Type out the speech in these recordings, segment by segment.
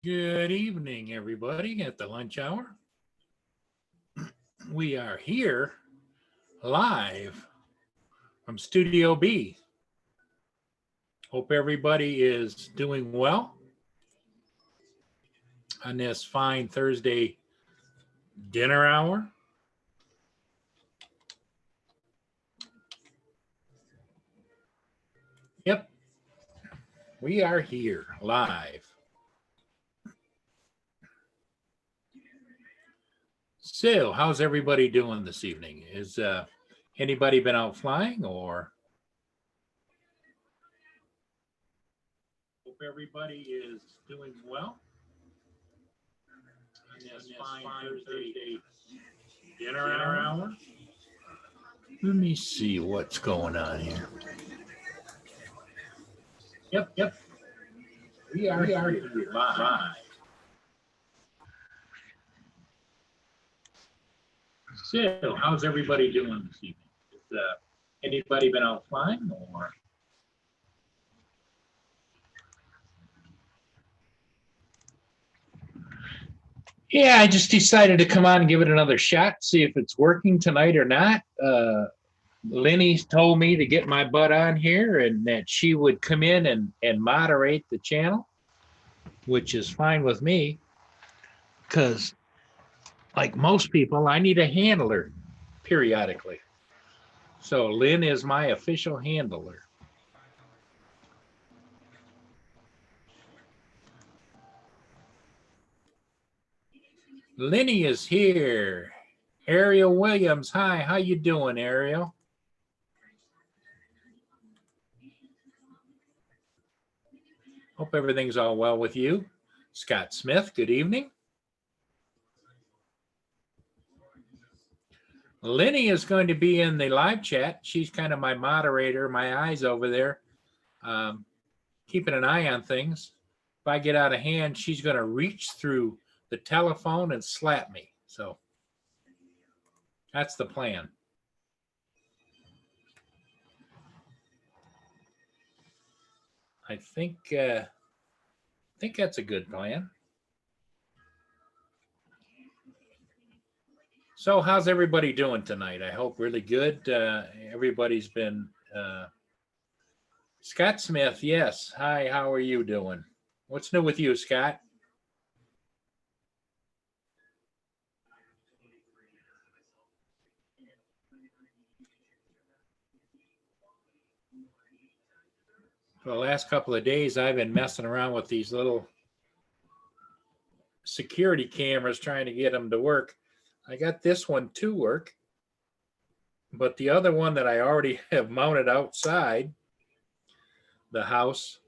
Good evening, everybody, at the lunch hour. We are here live from Studio B. Hope everybody is doing well on this fine Thursday dinner hour. Yep, we are here live. So, how's everybody doing this evening? Is anybody been out flying or? Hope everybody is doing well on this fine Thursday dinner hour. Let me see what's going on here. Yep. We are here live. So, how's everybody doing this evening? Has anybody been out flying or? Yeah, I just decided to come on and give it another shot, see if it's working tonight or not. Lenny told me to get my butt on here and that she would come in and moderate the channel, which is fine with me because, like most people, I need a handler periodically. So Lynn is my official handler. Lenny is here. Ariel Williams, hi, how you doing, Ariel? Hope everything's all well with you. Scott Smith, good evening. Lenny is going to be in the live chat. She's kind of my moderator, my eyes over there, keeping an eye on things. If I get out of hand, she's going to reach through the telephone and slap me. So that's the plan. I think that's a good plan. So how's everybody doing tonight? I hope really good. Everybody's been Scott Smith, yes. Hi, how are you doing? What's new with you, Scott? For the last couple of days, I've been messing around with these little security cameras trying to get them to work. I got this one to work, but the other one that I already have mounted outside the house,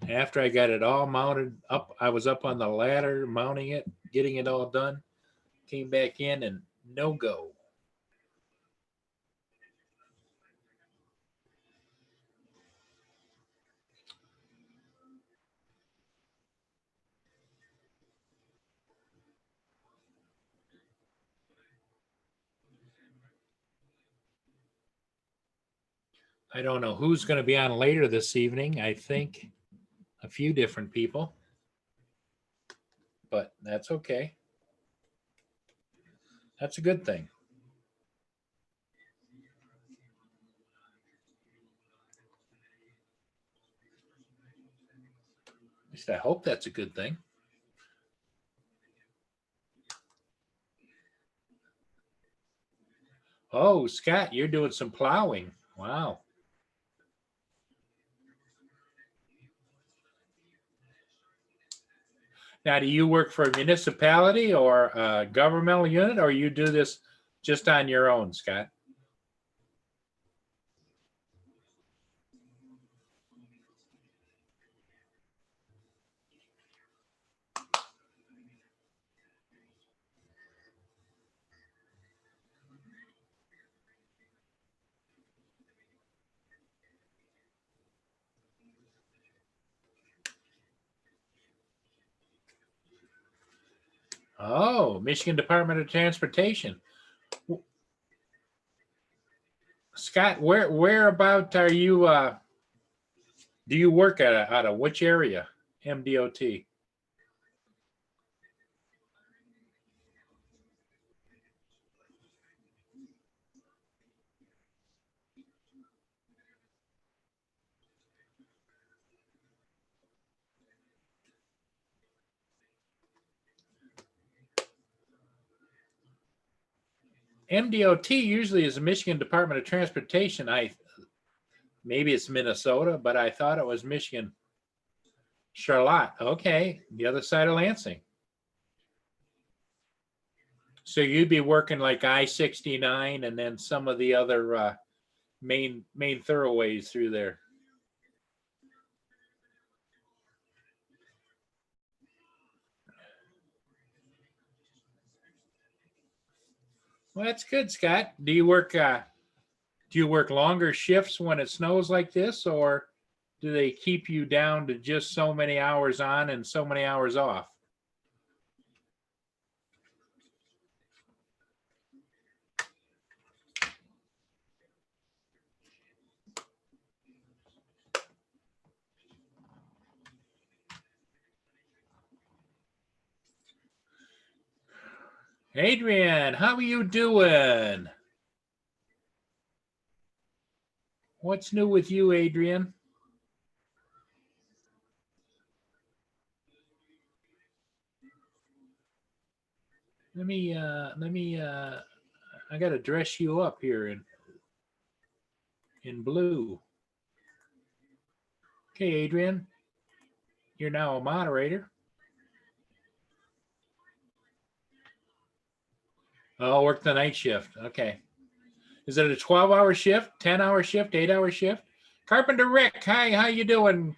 after I got it all mounted up, I was up on the ladder mounting it, getting it all done, came back in and no go. I don't know who's going to be on later this evening. I think a few different people, but that's okay. That's a good thing. At least I hope that's a good thing. Oh, Scott, you're doing some plowing. Wow. Now, do you work for a municipality or a governmental unit, or you do this just on your own, Scott? Oh, Michigan Department of Transportation. Scott, where about are you? Do you work out of which area? MDOT. MDOT usually is the Michigan Department of Transportation. Maybe it's Minnesota, but I thought it was Michigan. Charlotte. Okay, the other side of Lansing. So you'd be working like I-69 and then some of the other main thoroughways through there. Well, that's good, Scott. Do you work longer shifts when it snows like this, or do they keep you down to just so many hours on and so many hours off? Adrian, how are you doing? What's new with you, Adrian? Let me I gotta dress you up here in blue. Okay, Adrian, you're now a moderator. Oh, work the night shift. Okay. Is it a 12-hour shift, 10-hour shift, 8-hour shift? Carpenter Rick, hi, how you doing?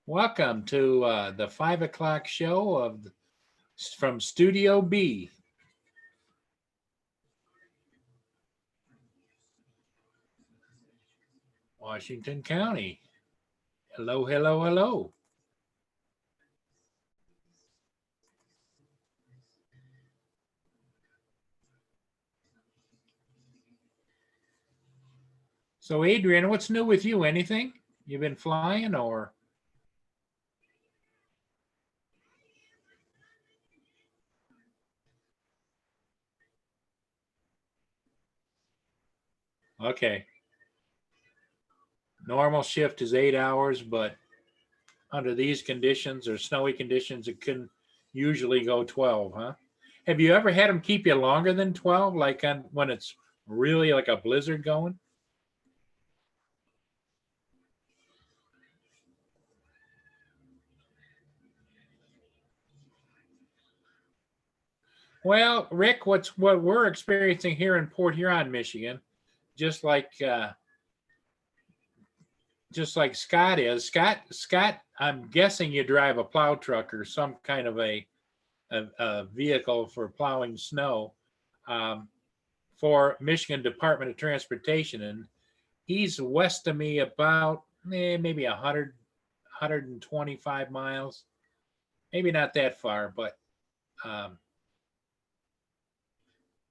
Welcome to the 5 o'clock show from Studio B. Washington County. Hello, hello, hello. So Adrian, what's new with you? Anything? You've been flying or? Okay. Normal shift is 8 hours, but under these conditions or snowy conditions, it can usually go 12, huh? Have you ever had them keep you longer than 12, like when it's really like a blizzard going? Well, Rick, what we're experiencing here in Port Huron, Michigan, just like Scott is. Scott, I'm guessing you drive a plow truck or some kind of a vehicle for plowing snow for Michigan Department of Transportation, and he's west of me about maybe 125 miles, maybe not that far, but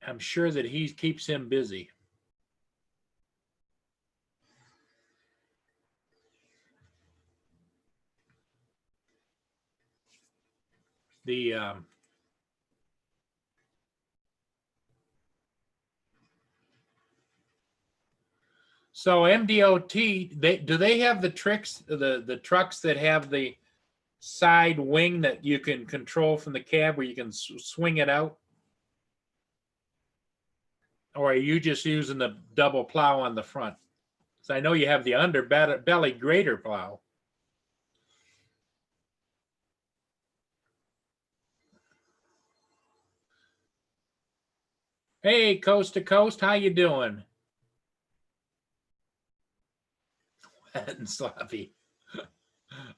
I'm sure that he keeps him busy. The so MDOT, do they have the trucks that have the side wing that you can control from the cab where you can swing it out? Or are you just using the double plow on the front? So I know you have the underbelly grader plow. Hey, Coast to Coast, how you doing? Wet and sloppy.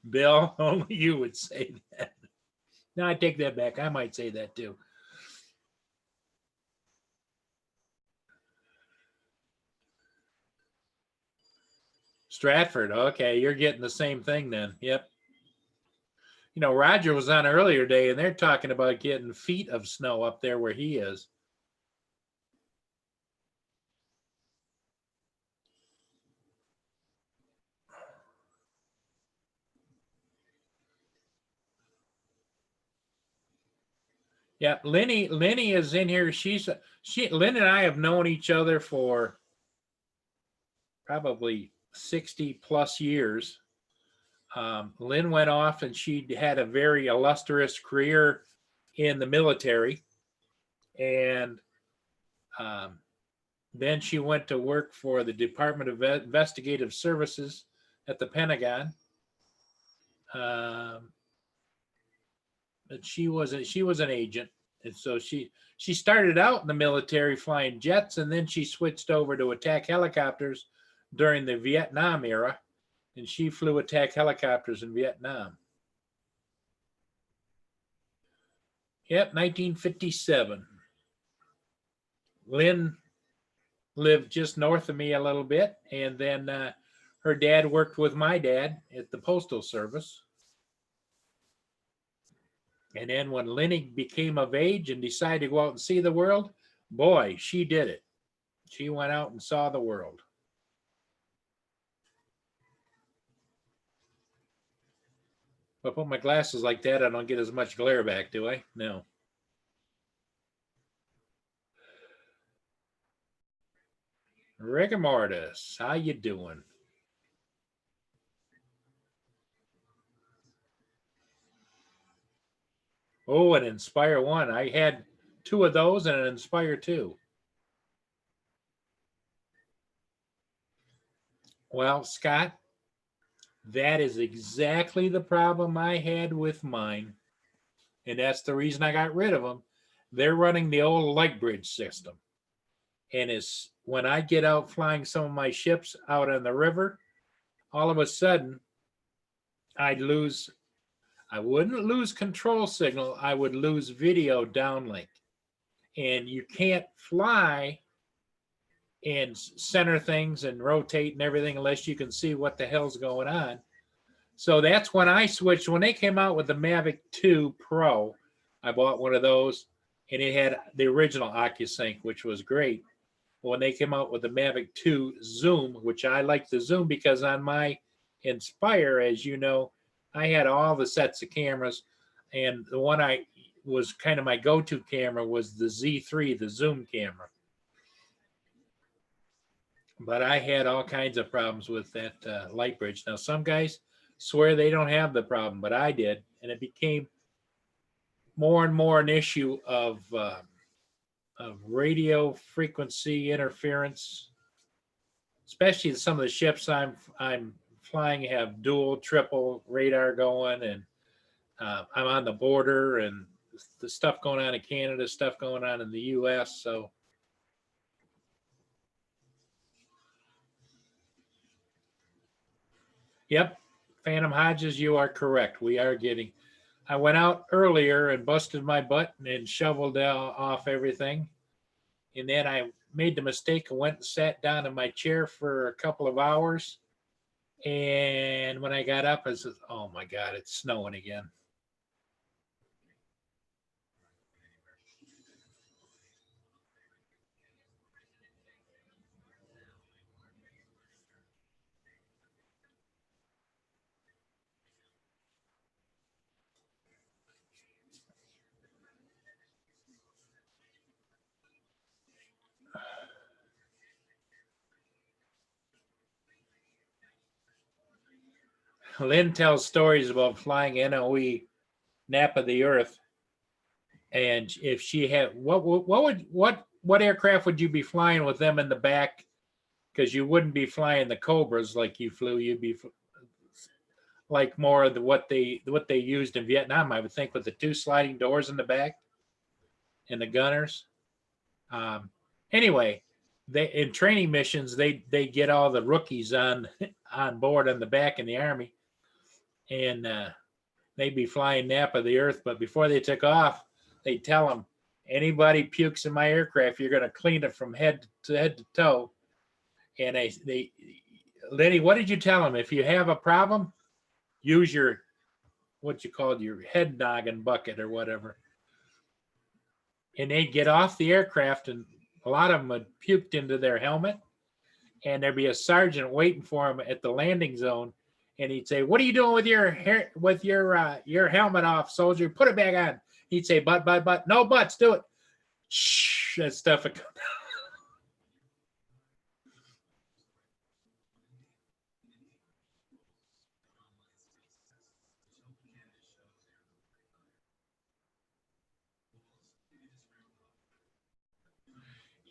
Bill, only you would say that. No, I take that back. I might say that too. Stratford. Okay, you're getting the same thing then. Yep. You know, Roger was on earlier day and they're talking about getting feet of snow up there where he is. Yeah, Lenny is in here. Lynn and I have known each other for probably 60 plus years. Lynn went off and she had a very illustrious career in the military. And um, then she went to work for the Department of Investigative Services at the Pentagon. Um, but she was an agent, and so she started out in the military flying jets, and then she switched over to attack helicopters during the Vietnam era, and she flew attack helicopters in Vietnam. Yep, 1957. Lynn lived just north of me a little bit, and then her dad worked with my dad at the Postal Service. And then when Lenny became of age and decided to go out and see the world, boy, she did it. She went out and saw the world. If I put my glasses like that, I don't get as much glare back, do I? No. Rigor mortis, how you doing? Oh, an Inspire 1. I had 2 of those and an Inspire 2. Well, Scott, that is exactly the problem I had with mine. And that's the reason I got rid of them. They're running the old light bridge system. And it's when I get out flying some of my ships out on the river, all of a sudden I'd lose, I wouldn't lose control signal, I would lose video downlink. And you can't fly and center things and rotate and everything unless you can see what the hell's going on. So that's when I switched. When they came out with the Mavic 2 Pro, I bought one of those, and it had the original OcuSync, which was great. But when they came out with the Mavic 2 Zoom, which I like the Zoom because on my Inspire, as you know, I had all the sets of cameras, and the one I was kind of my go-to camera was the Z3, the Zoom camera. But I had all kinds of problems with that light bridge. Now, some guys swear they don't have the problem, but I did, and it became more and more an issue of radio frequency interference, especially some of the ships I'm flying have dual, triple radar going, and I'm on the border, and the stuff going on in Canada, stuff going on in the U.S. So, yep, Phantom Hodges, you are correct. We are getting. I went out earlier and busted my butt and shoveled off everything. And then I made the mistake and went and sat down in my chair for a couple of hours. And when I got up, I said, oh my God, it's snowing again. Lynn tells stories about flying NOE, Nap of the Earth. And if she had, what aircraft would you be flying with them in the back? Because you wouldn't be flying the Cobras like you flew. You'd be like more of what they used in Vietnam, I would think, with the 2 sliding doors in the back and the gunners. Anyway, they in training missions they get all the rookies on board on the back in the Army, and they'd be flying Nap of the Earth. But before they took off, they tell them, anybody pukes in my aircraft, you're going to clean it from head to toe. And they Lenny, what did you tell them? If you have a problem, use your what you called your head noggin bucket or whatever. And they'd get off the aircraft, and a lot of them had puked into their helmet, and there'd be a sergeant waiting for them at the landing zone, and he'd say, "What are you doing with your hair, with your helmet off, soldier? Put it back on." He'd say, "But, no buts, do it." Shh, that stuff would come.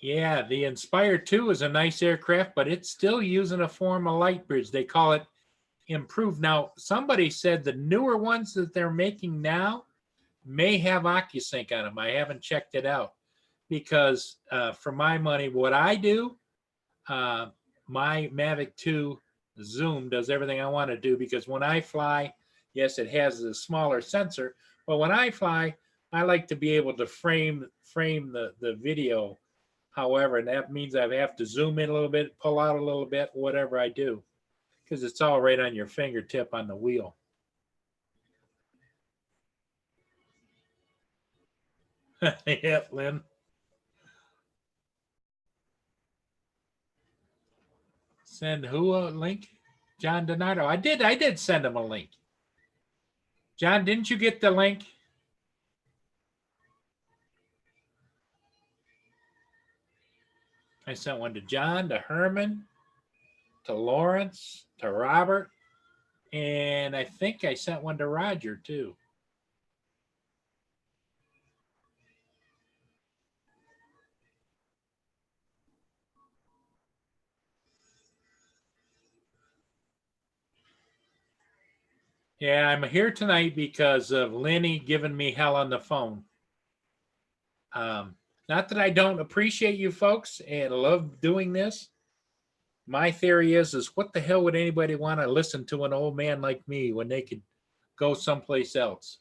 Yeah, the Inspire 2 is a nice aircraft, but it's still using a form of light bridge. They call it improved. Now, somebody said the newer ones that they're making now may have OcuSync on them. I haven't checked it out because for my money, what I do, uh, my Mavic 2 Zoom does everything I want to do because when I fly, yes, it has a smaller sensor, but when I fly, I like to be able to frame the video however, and that means I have to zoom in a little bit, pull out a little bit, whatever I do, because it's all right on your fingertip on the wheel. Yep, Lynn. Send who a link? John Donato. I did send him a link. John, didn't you get the link? I sent one to John, to Herman, to Lawrence, to Robert, and I think I sent one to Roger too. Yeah, I'm here tonight because of Lenny giving me hell on the phone. Not that I don't appreciate you folks and love doing this. My theory is what the hell would anybody want to listen to an old man like me when they could go someplace else?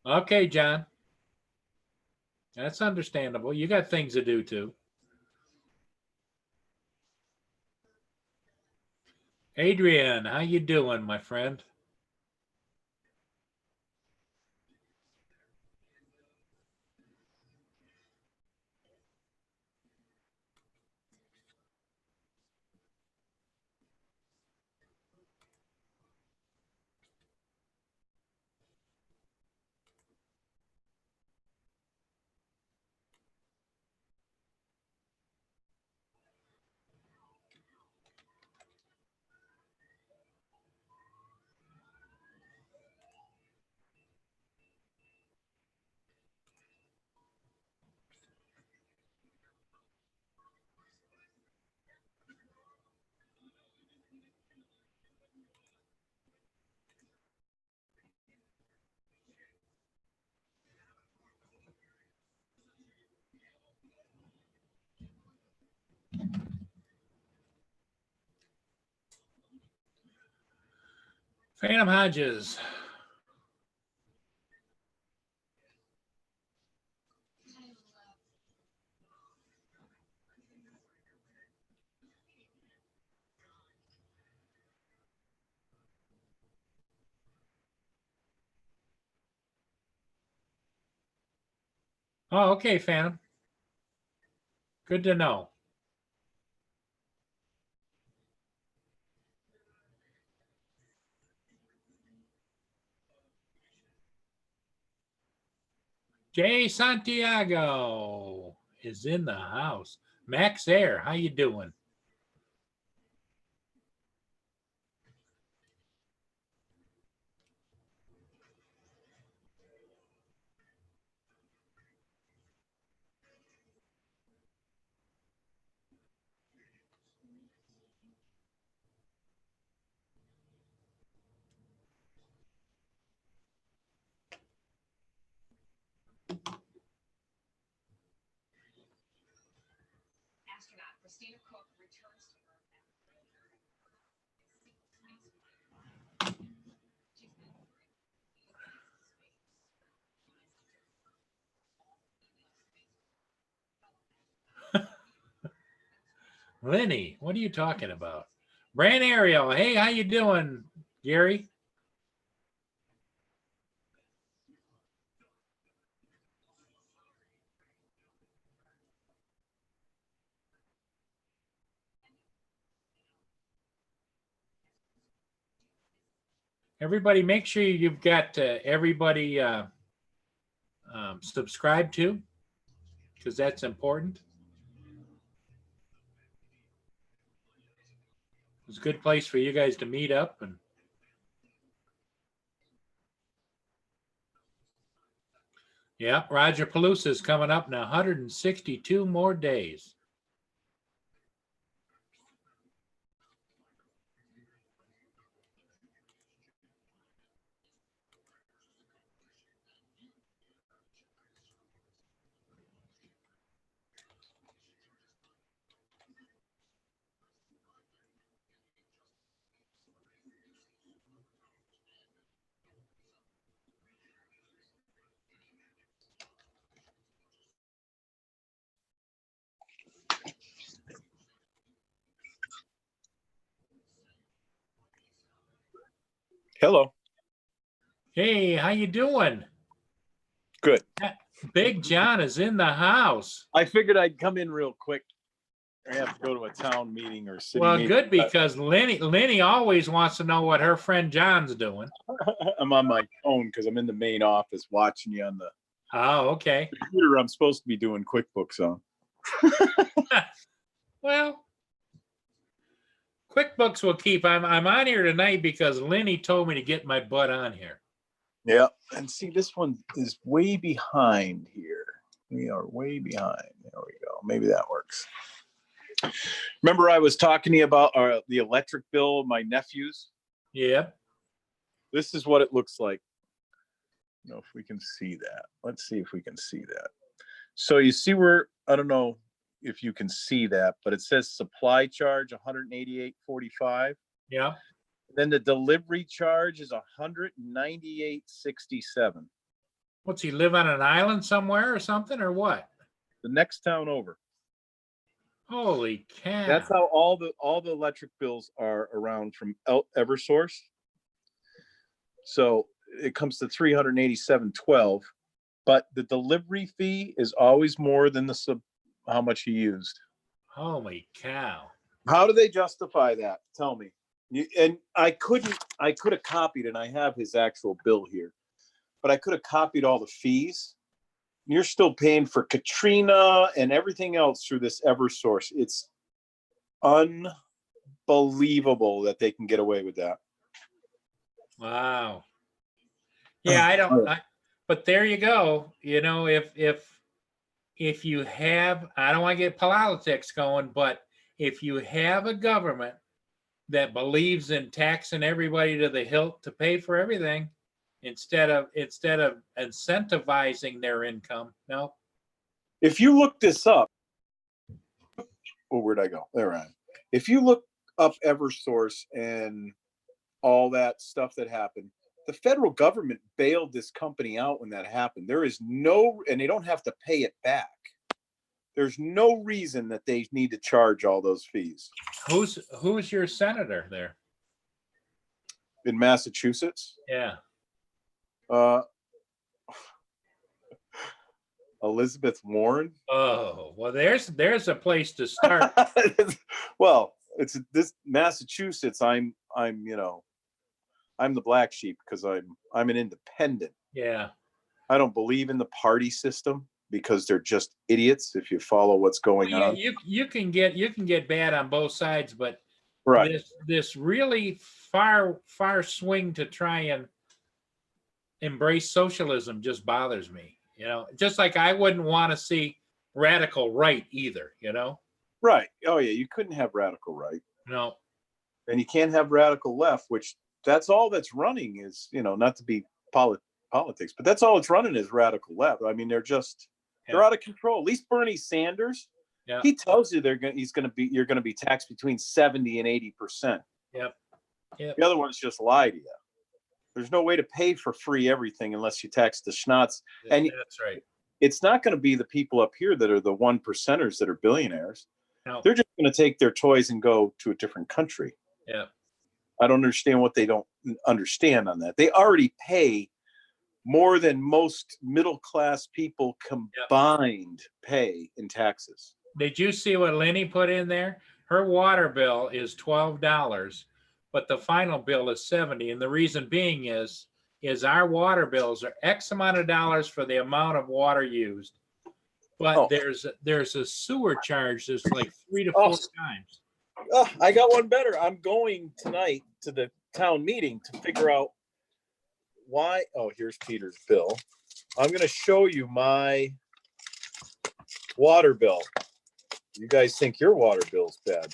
Okay, John, that's understandable. You got things to do too. Adrian, how you doing, my friend? Phantom Hodges. Oh, okay, Phantom. Good to know. Jay Santiago is in the house. Max Air, how you doing? Lenny, what are you talking about? Brand Ariel, hey, how you doing, Gary? Everybody, make sure you've got everybody subscribed to, because that's important. It's a good place for you guys to meet up. And yeah, Roger Palooza is coming up in 162 more days. Hello. Hey, how you doing? Good. Big John is in the house. I figured I'd come in real quick. I have to go to a town meeting or city Well, meeting. good, because Lenny always wants to know what her friend John's doing. I'm on my phone because I'm in the main office watching you on the Oh, okay. computer I'm supposed to be doing QuickBooks on. Well, QuickBooks will keep. I'm on here tonight because Lenny told me to get my butt on here. Yeah. And see, this one is way behind here. We are way behind. There we go. Maybe that works. Remember I was talking to you about the electric bill of my nephews? Yep. This is what it looks like. You know, if we can see that. Let's see if we can see that. So you see where, I don't know if you can see that, but it says supply charge 188.45. Yeah. Then the delivery charge is 198.67. What's he live on an island somewhere or something, or what? The next town over. Holy cow. That's how all the electric bills are around from Eversource. So it comes to 387.12, but the delivery fee is always more than how much you used. Holy cow. How do they justify that? Tell me. And I could have copied, and I have his actual bill here, but I could have copied all the fees. You're still paying for Katrina and everything else through this Eversource. It's unbelievable that they can get away with that. Wow. Yeah, but there you go. You know, if you have, I don't want to get politics going, but if you have a government that believes in taxing everybody to the hilt to pay for everything, instead of incentivizing their income. No. If you look this up, where'd I go? There I am. If you look up Eversource and all that stuff that happened, the federal government bailed this company out when that happened. There is and they don't have to pay it back. There's no reason that they need to charge all those fees. Who's your senator there? In Massachusetts? Yeah. Elizabeth Warren. Oh, well, there's a place to start. Well, it's this Massachusetts. I'm the black sheep because I'm an independent. Yeah. I don't believe in the party system because they're just idiots if you follow what's going on. You can get bad on both sides, but right. This really far swing to try and embrace socialism just bothers me. You know, just like I wouldn't want to see radical right either, you know? Right. Oh yeah, you couldn't have radical right. No. And you can't have radical left, which that's all that's running is, not to be politics, but that's all it's running is radical left. I mean, they're out of control. At least Bernie Sanders, he tells you you're going to be taxed between 70 and 80%. Yep. The other ones just lie to you. There's no way to pay for free everything unless you tax the schnotz. And that's right. It's not going to be the people up here that are the 1%ers that are billionaires. No. They're just going to take their toys and go to a different country. Yeah. I don't understand what they don't understand on that. They already pay more than most middle-class people combined pay in taxes. Did you see what Lenny put in there? Her water bill is $12, but the final bill is 70. And the reason being is our water bills are X amount of dollars for the amount of water used. But Oh. there's a sewer charge that's like 3 to Oh. 4 times. Oh, I got one better. I'm going tonight to the town meeting to figure out why. Oh, here's Peter's bill. I'm going to show you my water bill. You guys think your water bill's bad?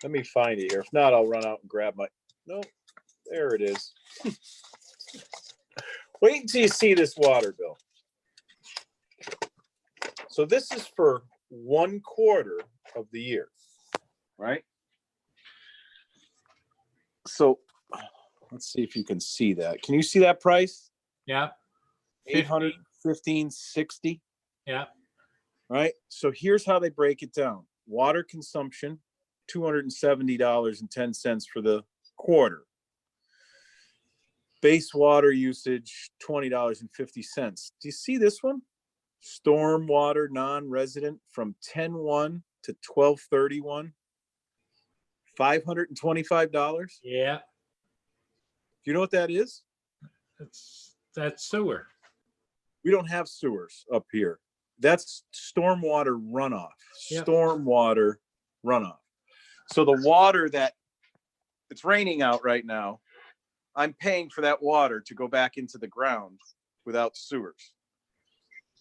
Let me find it here. If not, I'll run out and grab my. No, there it is. Wait until you see this water bill. So this is for 1/4 of the year, right? So let's see if you can see that. Can you see that price? Yeah. 815.60. Yeah. Right. So here's how they break it down. Water consumption, $270.10 for the quarter. Base water usage, $20.50. Do you see this one? Storm water non-resident from 10/1 to 12/31, $525. Yeah. Do you know what that is? That's sewer. We don't have sewers up here. That's stormwater runoff. Yep. Stormwater runoff. So the water that it's raining out right now, I'm paying for that water to go back into the ground without sewers.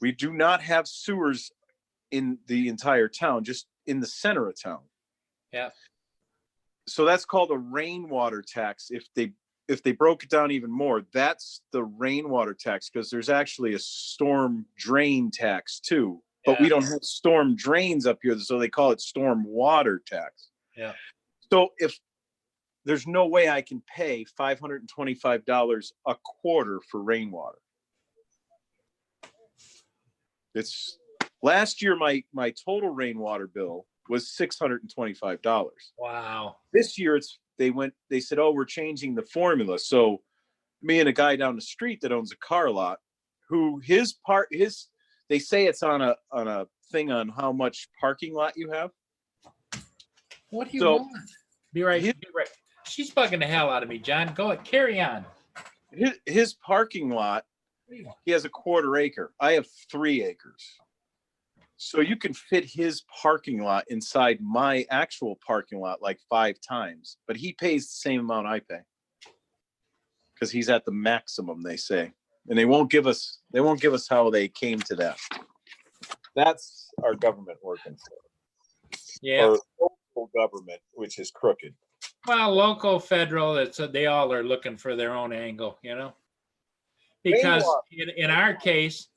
We do not have sewers in the entire town, just in the center of town. Yeah. So that's called a rainwater tax. If they broke it down even more, that's the rainwater tax, because there's actually a storm drain tax too. But we don't have storm drains up here, so they call it storm water tax. Yeah. So if there's no way I can pay $525 a quarter for rainwater. It's last year, my total rainwater bill was $625. Wow. This year they said, oh, we're changing the formula. So me and a guy down the street that owns a car lot, who they say it's on a thing on how much parking lot you have. What do you want? Be right. She's bugging the hell out of me, John. Go ahead, carry on. His parking lot, he has a 1/4 acre. I have 3 acres. So you can fit his parking lot inside my actual parking lot like 5 times, but he pays the same amount I pay because he's at the maximum, they say. And they won't give us how they came to that. That's our government working for. Yeah. Or local government, which is crooked. Well, local, federal, they all are looking for their own angle, you know? Because in our case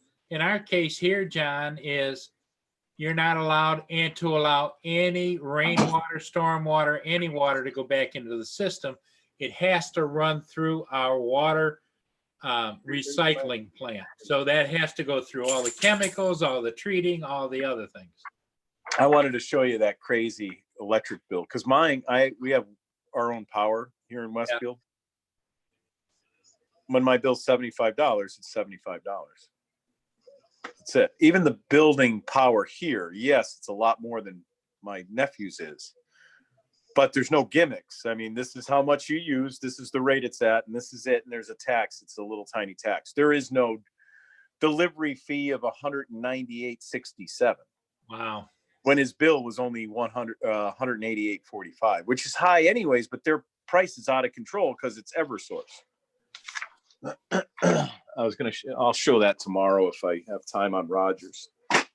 here, John, is you're not allowed to allow any rainwater, stormwater, any water to go back into the system. It has to run through our water recycling plant. So that has to go through all the chemicals, all the treating, all the other things. I wanted to show you that crazy electric bill because we have our own power here in Westfield. When my bill's $75, it's $75. That's it. Even the building power here, yes, it's a lot more than my nephew's is. But there's no gimmicks. I mean, this is how much you use. This is the rate it's at, and this is it. And there's a tax. It's a little tiny tax. There is no delivery fee of $198.67. Wow. When his bill was only $188.45, which is high anyways, but their price is out of control because it's Eversource. I'll show that tomorrow if I have time on Rogers. But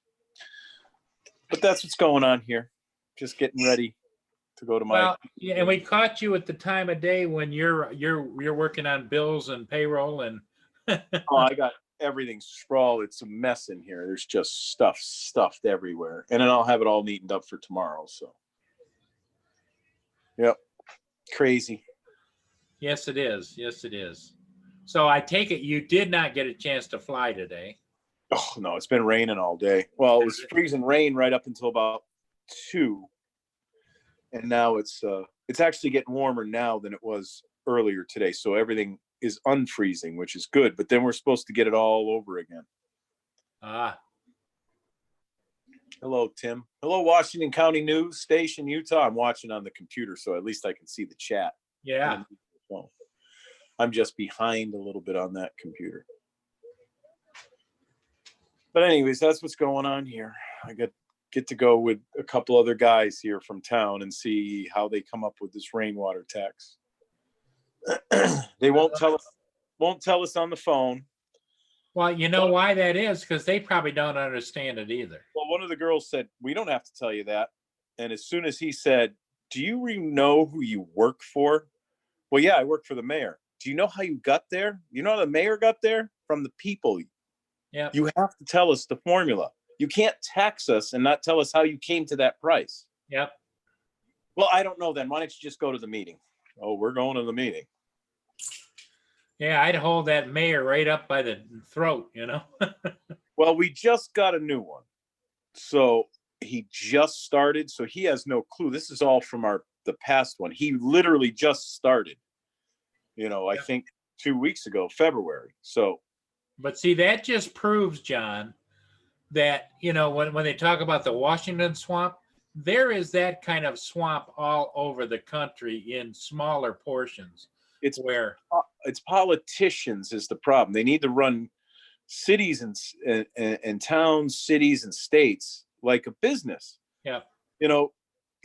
that's what's going on here. Just getting ready to go to my. Well, yeah, and we caught you at the time of day when you're working on bills and payroll and. Oh, I got everything sprawled. It's a mess in here. There's just stuffed everywhere, and then I'll have it all neatened up for tomorrow. So, yep, crazy. Yes, it is. Yes, it is. So I take it you did not get a chance to fly today. Oh no, it's been raining all day. Well, it was freezing rain right up until about 2, and now it's actually getting warmer now than it was earlier today. So everything is unfreezing, which is good. But then we're supposed to get it all over again. Hello, Tim. Hello, Washington County News Station, Utah. I'm watching on the computer, so at least I can see the chat. Yeah. I'm just behind a little bit on that computer. But anyways, that's what's going on here. I get to go with a couple other guys here from town and see how they come up with this rainwater tax. They won't tell us on the phone. Well, you know why that is? Because they probably don't understand it either. Well, one of the girls said, we don't have to tell you that. And as soon as he said, do you know who you work for? Well, yeah, I work for the mayor. Do you know how you got there? You know how the mayor got there? From the people. Yeah. You have to tell us the formula. You can't tax us and not tell us how you came to that price. Yep. Well, I don't know then. Why don't you just go to the meeting? Oh, we're going to the meeting. Yeah, I'd hold that mayor right up by the throat, you know? Well, we just got a new one. So he just started. So he has no clue. This is all from the past one. He literally just started, I think 2 weeks ago, February. So. But see, that just proves, John, that, when they talk about the Washington swamp, there is that kind of swamp all over the country in smaller portions. It's politicians is the problem. They need to run cities and towns, cities and states like a business. Yeah. You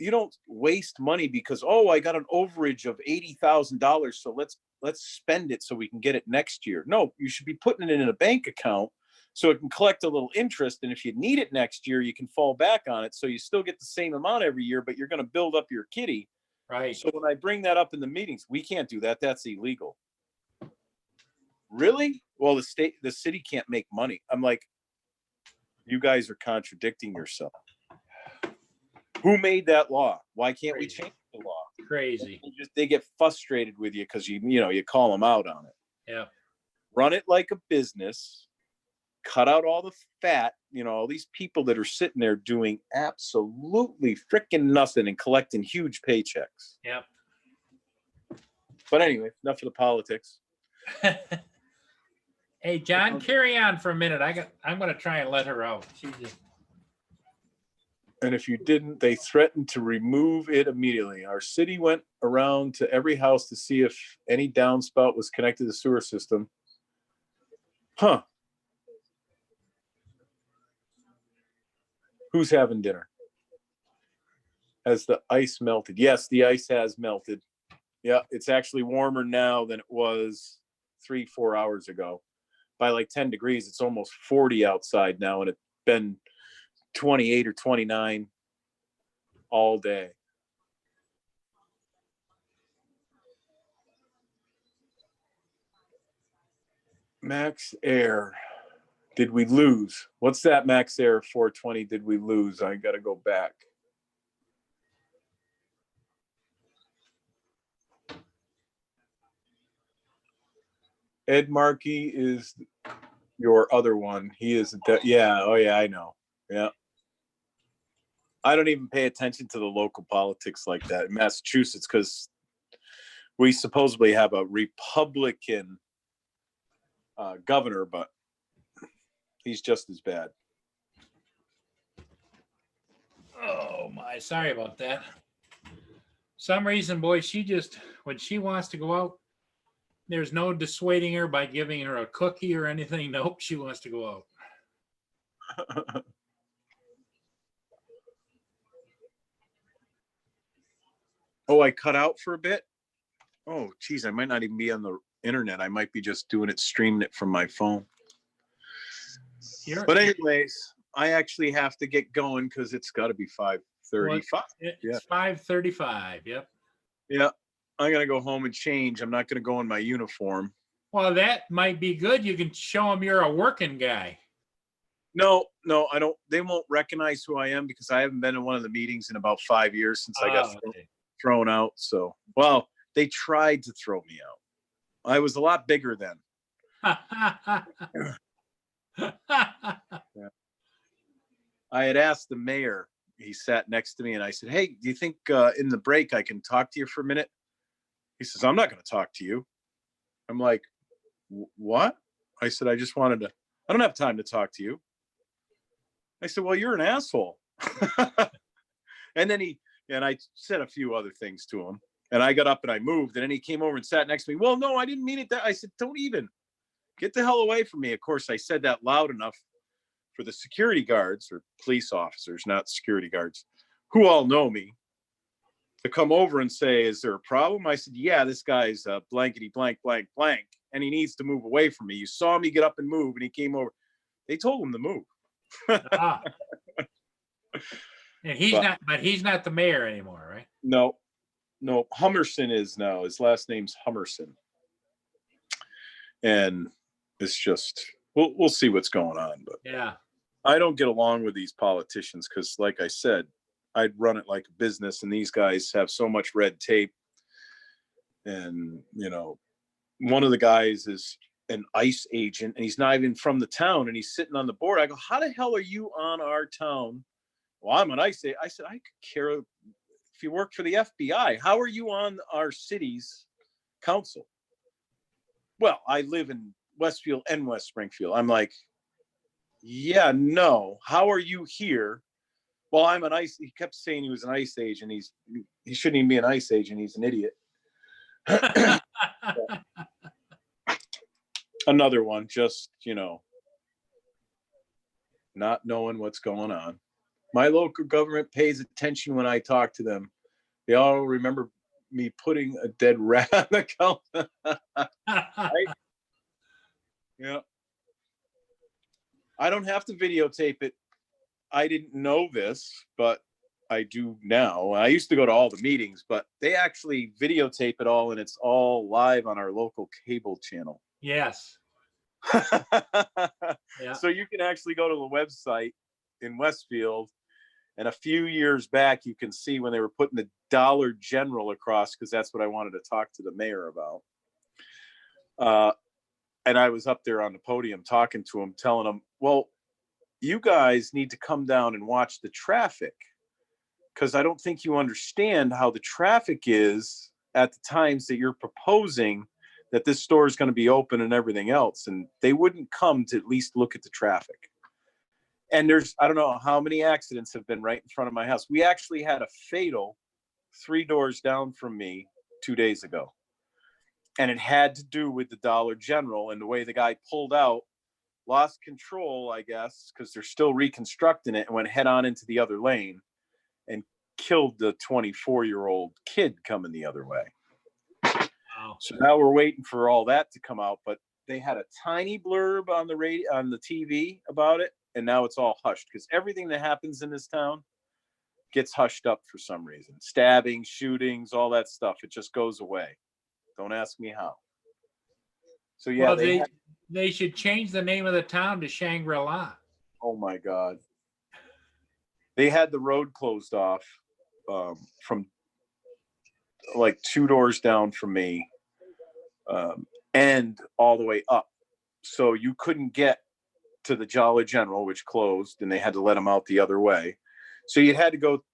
don't waste money because, I got an overage of $80,000. So let's spend it so we can get it next year. No, you should be putting it in a bank account so it can collect a little interest. And if you need it next year, you can fall back on it. So you still get the same amount every year, but you're going to build up your kitty. Right. So when I bring that up in the meetings, we can't do that. That's illegal. Really? Well, the city can't make money. I'm like, you guys are contradicting yourself. Who made that law? Why can't we change the law? Crazy. They get frustrated with you because you call them out on it. Yeah. Run it like a business. Cut out all the fat. All these people that are sitting there doing absolutely freaking nothing and collecting huge paychecks. Yep. But anyway, enough of the politics. Hey, John, carry on for a minute. I'm going to try and let her out. And if you didn't, they threatened to remove it immediately. Our city went around to every house to see if any downspout was connected to the sewer system. Huh. Who's having dinner? Has the ice melted? Yes, the ice has melted. Yeah, it's actually warmer now than it was 3-4 hours ago. By like 10 degrees, it's almost 40 outside now, and it's been 28 or 29 all day. Max Air. Did we lose? What's that Max Air 420? Did we lose? I got to go back. Ed Markey is your other one. He is, yeah. Oh yeah, I know. Yeah. I don't even pay attention to the local politics like that in Massachusetts because we supposedly have a Republican governor, but he's just as bad. Oh my, sorry about that. Some reason, boy, when she wants to go out, there's no dissuading her by giving her a cookie or anything. Nope, she wants to go out. Oh, I cut out for a bit. Oh, geez, I might not even be on the internet. I might be just doing it, streaming it from my phone. But anyways, I actually have to get going because it's got to be 5:35. It's 5:35. Yep. Yeah, I'm gonna go home and change. I'm not gonna go in my uniform. Well, that might be good. You can show them you're a working guy. No, I don't. They won't recognize who I am because I haven't been in one of the meetings in about 5 years since I got thrown out. So, well, they tried to throw me out. I was a lot bigger then. Yeah. I had asked the mayor. He sat next to me and I said, "Hey, do you think in the break I can talk to you for a minute?" He says, "I'm not going to talk to you." I'm like, "What?" I said, I don't have time to talk to you. I said, "Well, you're an asshole." And then I said a few other things to him, and I got up and I moved, and then he came over and sat next to me. Well, no, I didn't mean it that. I said, don't even get the hell away from me. Of course, I said that loud enough for the security guards or police officers, not security guards, who all know me, to come over and say, is there a problem? I said, yeah, this guy's blankety blank, blank, blank, and he needs to move away from me. You saw me get up and move, and he came over. They told him to move. Ah. And he's not the mayor anymore, right? No, Hummerson is now. His last name's Hummerson. And it's just, we'll see what's going on. But Yeah. I don't get along with these politicians because, like I said, I'd run it like a business, and these guys have so much red tape. And, one of the guys is an ICE agent, and he's not even from the town, and he's sitting on the board. I go, how the hell are you on our town? Well, I'm an ICE agent. I said, I could care if you work for the FBI. How are you on our city's council? Well, I live in Westfield and West Springfield. I'm like, yeah, no. How are you here? Well, I'm an ICE. He kept saying he was an ICE agent. He shouldn't even be an ICE agent. He's an idiot. Another one, just, not knowing what's going on. My local government pays attention when I talk to them. They all remember me putting a dead rat on the counter. Right? Yeah. I don't have to videotape it. I didn't know this, but I do now. I used to go to all the meetings, but they actually videotape it all, and it's all live on our local cable channel. Yes. Yeah. So you can actually go to the website in Westfield, and a few years back, you can see when they were putting the Dollar General across, because that's what I wanted to talk to the mayor about. And I was up there on the podium talking to him, telling him, well, you guys need to come down and watch the traffic, because I don't think you understand how the traffic is at the times that you're proposing that this store is going to be open and everything else. And they wouldn't come to at least look at the traffic. And I don't know how many accidents have been right in front of my house. We actually had a fatal 3 doors down from me 2 days ago. And it had to do with the Dollar General and the way the guy pulled out, lost control, I guess, because they're still reconstructing it, and went head on into the other lane and killed the 24-year-old kid coming the other way. Wow. So now we're waiting for all that to come out, but they had a tiny blurb on the radio, on the TV about it, and now it's all hushed, because everything that happens in this town gets hushed up for some reason. Stabbings, shootings, all that stuff, it just goes away. Don't ask me how. So yeah, well, they should change the name of the town to Shangri-La. Oh my God. They had the road closed off from like 2 doors down from me, and all the way up. So you couldn't get to the Jolly General, which closed, and they had to let them out the other way. So you had to go.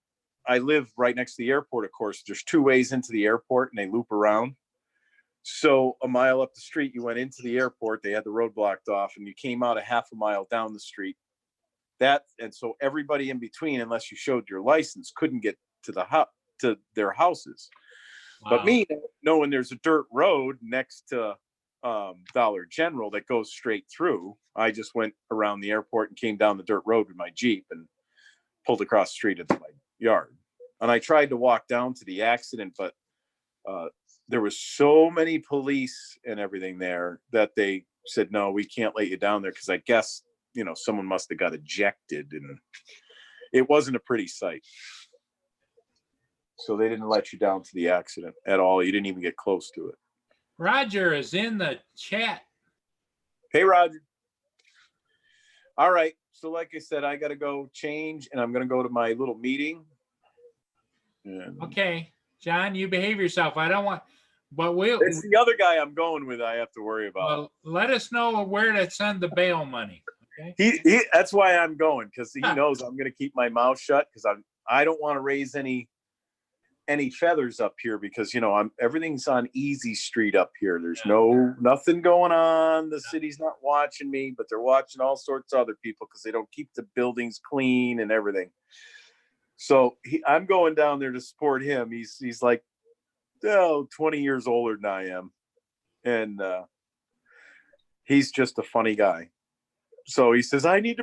I live right next to the airport, of course. There's 2 ways into the airport, and they loop around. So a mile up the street, you went into the airport, they had the road blocked off, and you came out a half a mile down the street. And so everybody in between, unless you showed your license, couldn't get to their houses. Wow. But me, knowing there's a dirt road next to Dollar General that goes straight through, I just went around the airport and came down the dirt road with my Jeep and pulled across the street into my yard. And I tried to walk down to the accident, but there was so many police and everything there that they said, no, we can't let you down there, because I guess, someone must have got ejected, and it wasn't a pretty sight. So they didn't let you down to the accident at all. You didn't even get close to it. Roger is in the chat. Hey, Roger. All right. So like I said, I got to go change, and I'm going to go to my little meeting. And Okay. John, you behave yourself. I don't want, but it's the other guy I'm going with I have to worry about. well, let us know where to send the bail money. Okay. He that's why I'm going, because he knows I'm going to keep my mouth shut, because I don't want to raise any feathers up here, because everything's on easy street up here. There's nothing going on. The city's not watching me, but they're watching all sorts of other people, because they don't keep the buildings clean and everything. So I'm going down there to support him. He's like, 20 years older than I am. And he's just a funny guy. So he says, I need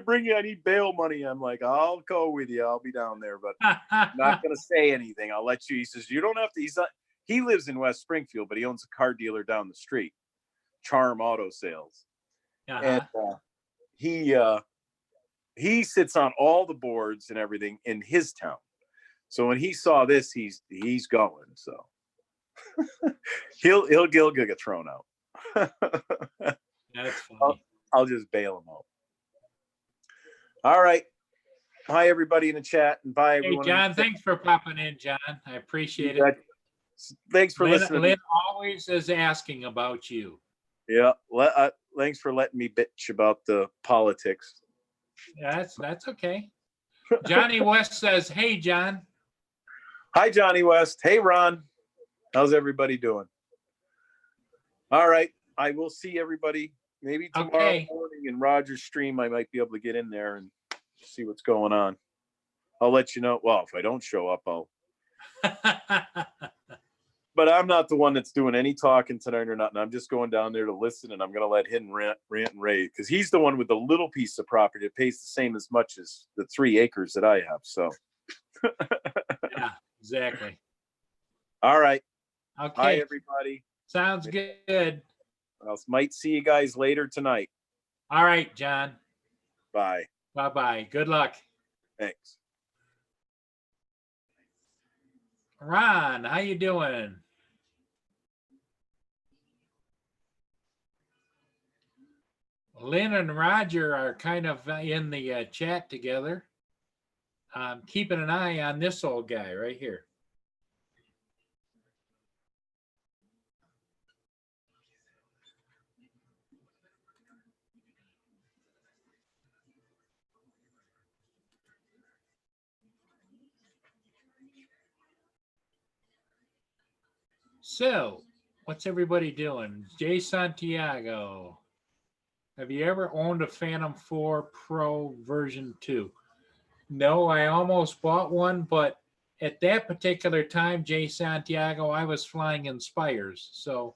bail money. I'm like, I'll go with you. I'll be down there, but I'm not going to say anything. I'll let you. He says, you don't have to. He lives in West Springfield, but he owns a car dealer down the street, Charm Auto Sales. And he sits on all the boards and everything in his town. So when he saw this, he's going. So he'll get thrown out. That's funny. I'll just bail him out. All right. Hi, everybody in the chat, and bye, everyone. Hey, John, thanks for popping in, John. I appreciate it. Thanks for listening. Lynn always is asking about you. Yeah. Thanks for letting me bitch about the politics. That's okay. Johnny West says, hey, John. Hi, Johnny West. Hey, Ron. How's everybody doing? All right. I will see everybody maybe tomorrow morning in Roger's stream. I might be able to get in there and see what's going on. I'll let you know. Well, if I don't show up, I'll. But I'm not the one that's doing any talking tonight or nothing. I'm just going down there to listen, and I'm going to let him rant and rave, because he's the one with the little piece of property that pays the same as much as the 3 acres that I have. So. Yeah, exactly. All right. Okay. Hi, everybody. Sounds good. I might see you guys later tonight. All right, John. Bye. Bye-bye. Good luck. Thanks. Ron, how you doing? Lynn and Roger are kind of in the chat together. Keeping an eye on this old guy right here. So, what's everybody doing? Jay Santiago. Have you ever owned a Phantom 4 Pro version 2? No, I almost bought one, but at that particular time, Jay Santiago, I was flying Inspires. So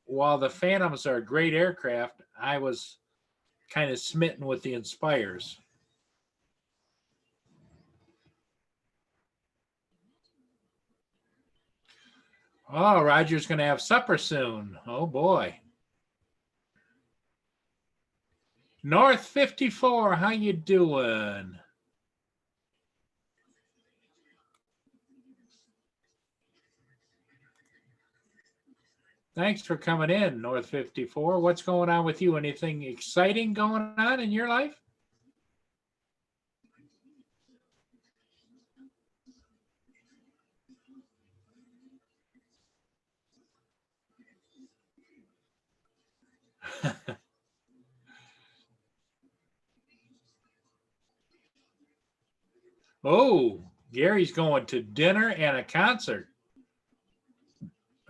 while the Phantoms are great aircraft, I was kind of smitten with the Inspires. Oh, Roger's going to have supper soon. Oh, boy. North 54, how you doing? Thanks for coming in, North 54. What's going on with you? Anything exciting going on in your life? Oh, Gary's going to dinner and a concert.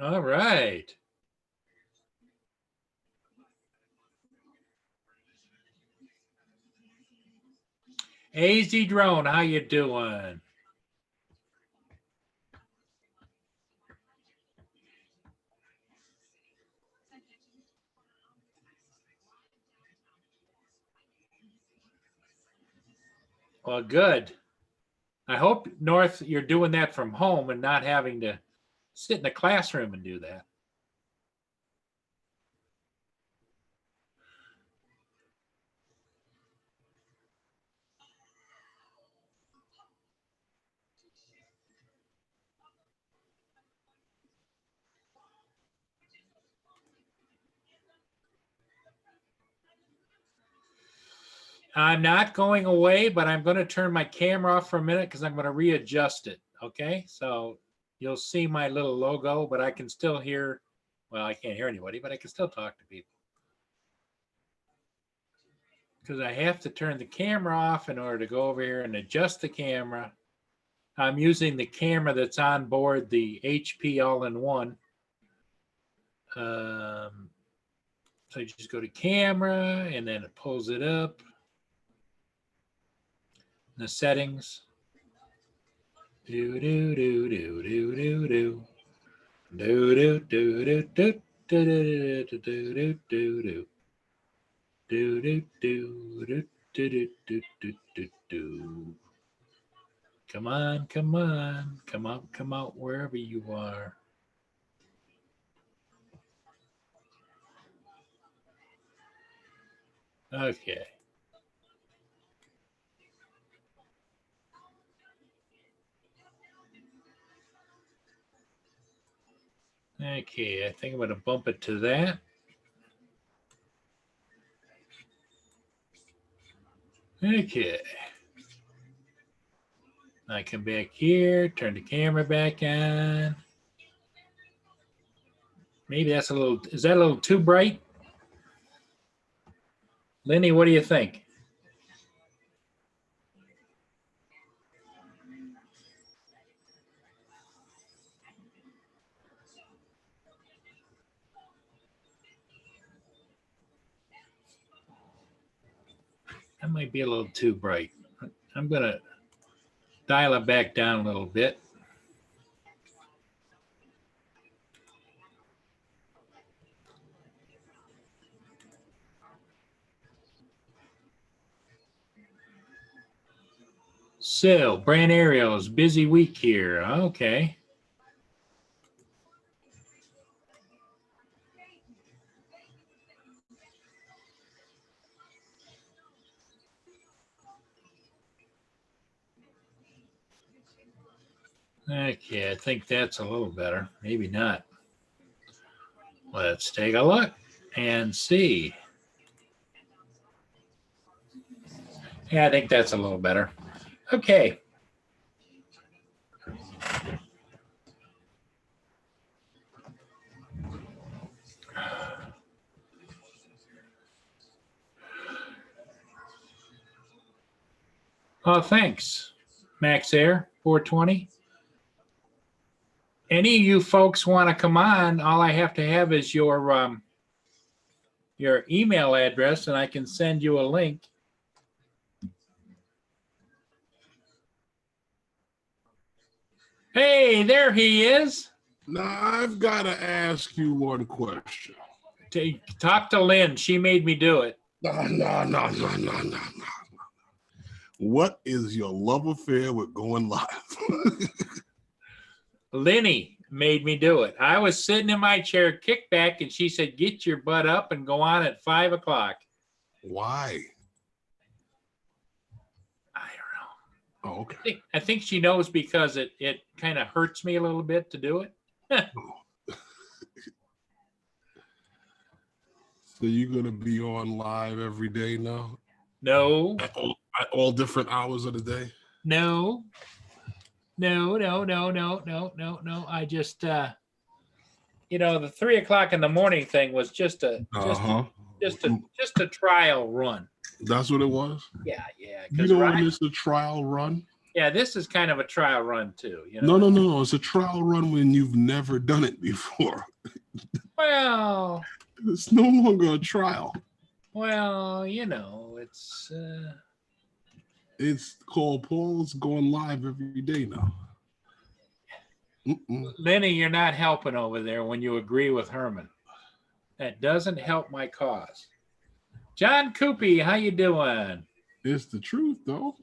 All right. AZ Drone, how you doing? Well, good. I hope, North, you're doing that from home and not having to sit in a classroom and do that. I'm not going away, but I'm going to turn my camera off for a minute because I'm going to readjust it. Okay, so you'll see my little logo, but I can still hear, well, I can't hear anybody, but I can still talk to people. Because I have to turn the camera off in order to go over here and adjust the camera. I'm using the camera that's on board the HP All-in-One. So you just go to camera and then it pulls it up. The settings. Do do do do do do do. Do do do do do do do do do do do. Do do do do do do do do do. Come on, come on, come out wherever you are. Okay. Okay, I think I'm going to bump it to that. Okay. I come back here, turn the camera back on. Maybe that's a little, is that a little too bright? Lenny, what do you think? That might be a little too bright. I'm going to dial it back down a little bit. So, Brand Ariels, busy week here. Okay. Okay, I think that's a little better. Maybe not. Let's take a look and see. Yeah, I think that's a little better. Okay. Oh, thanks, Max Air 420. Any of you folks want to come on, all I have to have is your email address, and I can send you a link. Hey, there he is. Now, I've got to ask you one question. Talk to Lynn. She made me do it. No. What is your love affair with going live? Lenny made me do it. I was sitting in my chair, kicked back, and she said, "Get your butt up and go on at 5 o'clock." Why? I don't know. Oh, okay. I think she knows because it kind of hurts me a little bit to do it. So you're going to be on live every day now? No. At all different hours of the day? No. I just, the 3 o'clock in the morning thing was just a trial run. That's what it was? Yeah. You know when it's a trial run? Yeah, this is kind of a trial run too. No. It's a trial run when you've never done it before. Well, it's no longer a trial. Well, it's called Paul's Going Live every day now. Lenny, you're not helping over there when you agree with Herman. That doesn't help my cause. John Coopy, how you doing? It's the truth, though.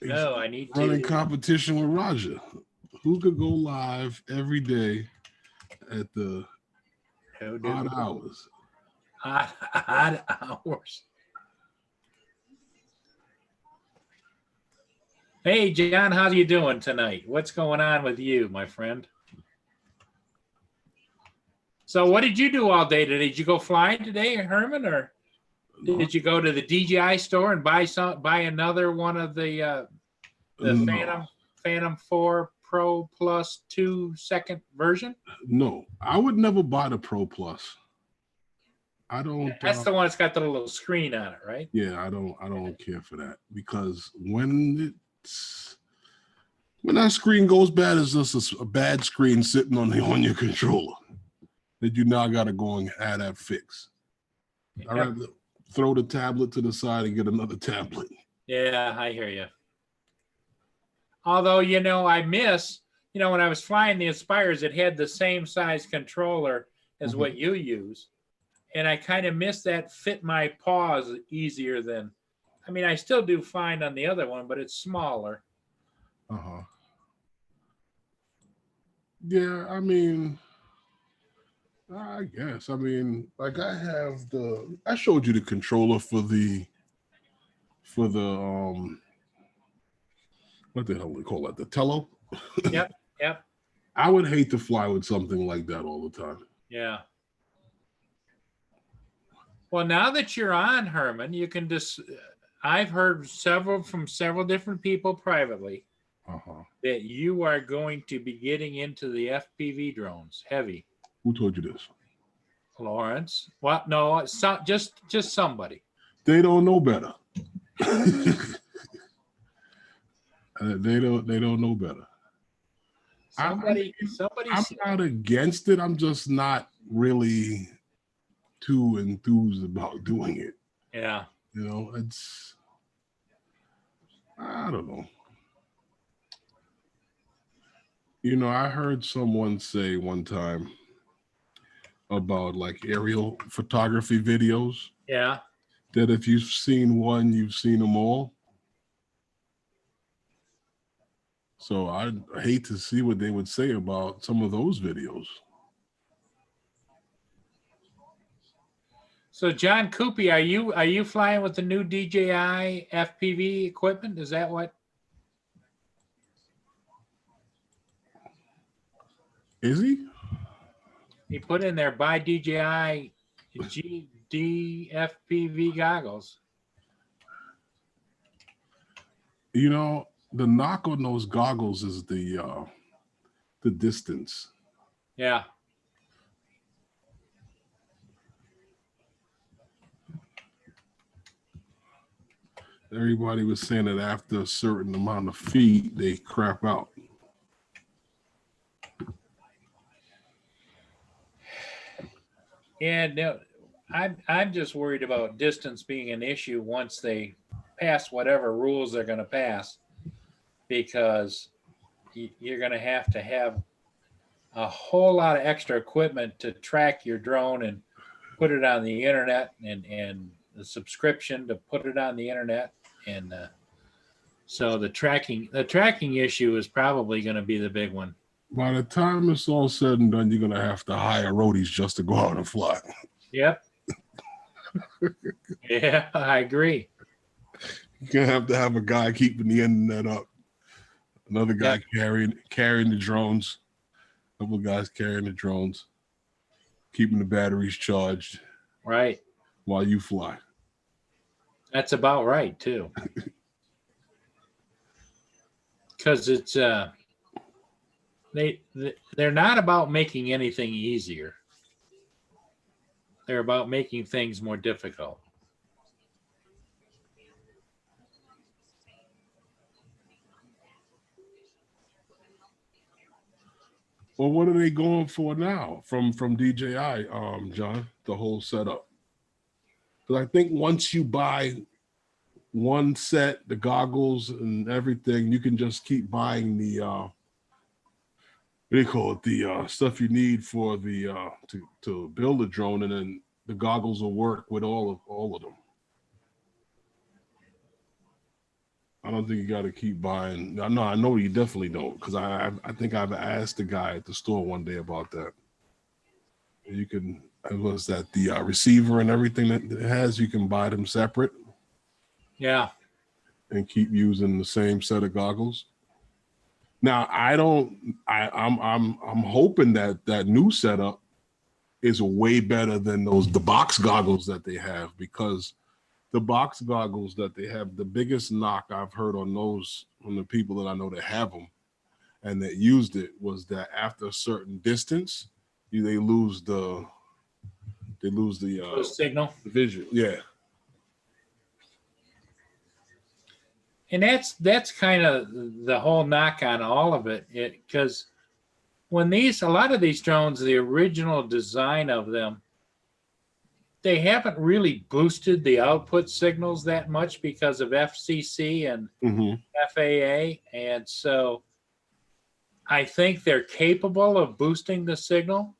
No, I need running competition with Roger. Who could go live every day at the odd hours? Odd hours. Hey, John, how you doing tonight? What's going on with you, my friend? So what did you do all day today? Did you go flying today, Herman, or did you go to the DJI store and buy another one of the Phantom 4 Pro Plus 2 version? No, I would never buy the Pro Plus. I don't. That's the one that's got the little screen on it, right? Yeah, I don't care for that because when that screen goes bad, it's just a bad screen sitting on your controller that you now got to go and have that fixed. I'd rather throw the tablet to the side and get another tablet. Yeah, I hear you. Although, I miss, when I was flying the Aspires, it had the same size controller as Mhm. what you use. And I kind of miss that fit my paws easier than, I still do fine on the other one, but it's smaller. Uh-huh. Yeah, I guess. Like I showed you the controller for the what the hell they call it? The Tello. Yep. Yep. I would hate to fly with something like that all the time. Yeah. Well, now that you're on, Herman, you can just, I've heard from several different people privately Uh-huh. that you are going to be getting into the FPV drones heavy. Who told you this? Lawrence. Well, no, just somebody. They don't know better. They don't know better. Somebody I'm not against it. I'm just not really too enthused about doing it. Yeah. I don't know. I heard someone say one time about like aerial photography videos Yeah. that if you've seen one, you've seen them all. So I hate to see what they would say about some of those videos. So John Coopy, are you flying with the new DJI FPV equipment? Is that what? Is he? He put in there buy DJI GD FPV goggles. The knock on those goggles is the distance. Yeah. Everybody was saying that after a certain amount of feet, they crap out. Yeah, no, I'm just worried about distance being an issue once they pass whatever rules they're going to pass, because you're going to have a whole lot of extra equipment to track your drone and put it on the internet, and the subscription to put it on the internet, and so the tracking issue is probably going to be the big one. By the time it's all said and done, you're gonna have to hire roadies just to go out and fly. Yep. Yeah, I agree. You're gonna have a guy keeping the internet up, another guy carrying the drones, a couple of guys carrying the drones, keeping the batteries charged. Right. While you fly. That's about right too. Because it's they're not about making anything easier. They're about making things more difficult. Well, what are they going for now from DJI, John? The whole setup. Because I think once you buy one set, the goggles and everything, you can just keep buying the what do you call it? The stuff you need for the to build a drone, and then the goggles will work with all of them. I don't think you got to keep buying. No, I know you definitely don't, because I think I've asked the guy at the store one day about that. You can, was that the receiver and everything that it has, you can buy them separate. Yeah. And keep using the same set of goggles. Now I'm hoping that new setup is way better than the box goggles that they have, because the box goggles that they have, the biggest knock I've heard on those from the people that I know that have them and that used it was that after a certain distance, they lose the signal, the visual. Yeah. And that's kind of the whole knock on all of it, because when a lot of these drones, the original design of them, they haven't really boosted the output signals that much because of FCC and Mhm. FAA. And so I think they're capable of boosting the signal,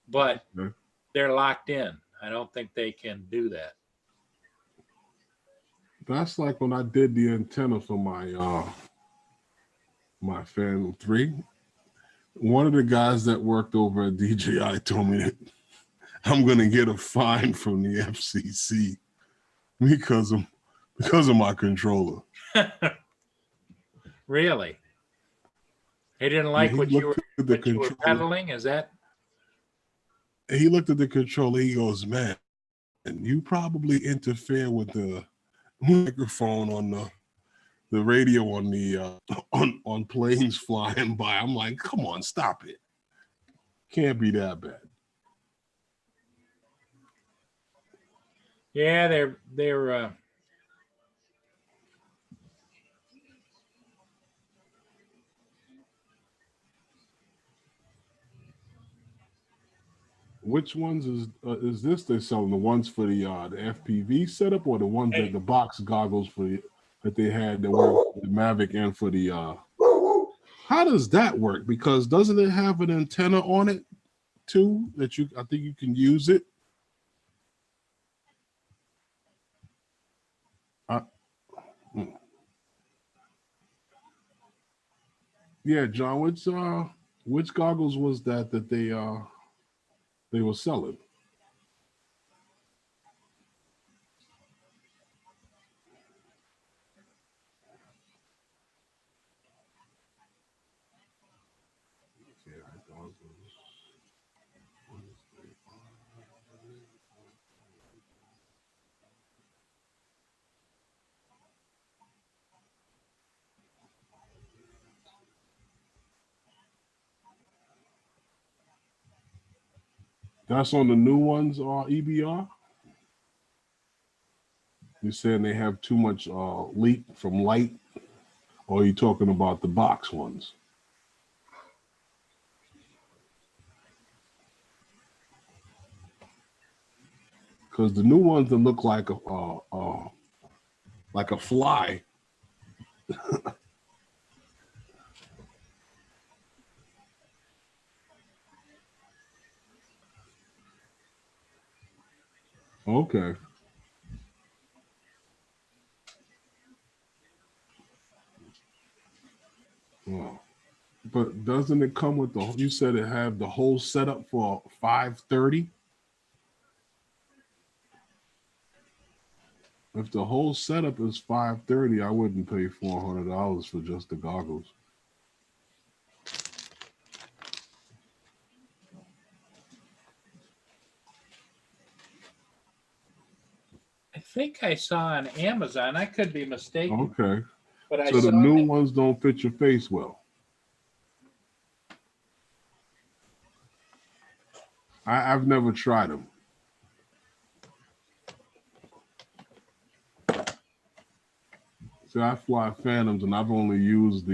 but Okay. they're locked in. I don't think they can do that. That's like when I did the antenna for my Phantom 3. One of the guys that worked over at DJI told me that I'm gonna get a fine from the FCC because of my controller. Really? They didn't Yeah, like he what you looked at the were controller. peddling? Is that? He looked at the controller. He goes, "Man, you probably interfere with the microphone on the radio on the on planes flying by." I'm like, "Come on, stop it. Can't be that bad." Yeah, they're Which ones is this they're selling? The ones for the FPV setup, or the ones that the box goggles that they had that were for the Mavic and for the how does that work? Because doesn't it have an antenna on it too that I think you can use it? Yeah, John, which goggles was that they were selling? That's on the new ones, EBR? You're saying they have too much leak from light, or are you talking about the box ones? Because the new ones that look like a fly. Okay. Well, but doesn't it come with you said it have the whole setup for $530? If the whole setup is $530, I wouldn't pay $400 for just the goggles. I think I saw on Amazon. I could be mistaken, Okay. but I So the saw new that. ones don't fit your face well. I've never tried them. See, I fly Phantoms, and I've only used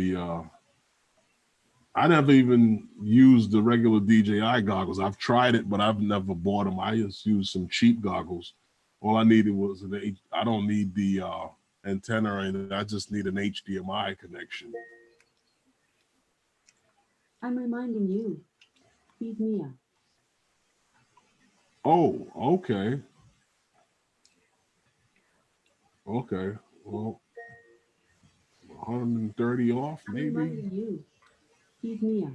I never even used the regular DJI goggles. I've tried it, but I've never bought them. I just used some cheap goggles. All I needed was I don't need the antenna or anything. I just need an HDMI connection. I'm reminding you. Feed Mia. Oh, okay. Okay. Well, 130 off, I'm maybe. reminding you. Feed Mia.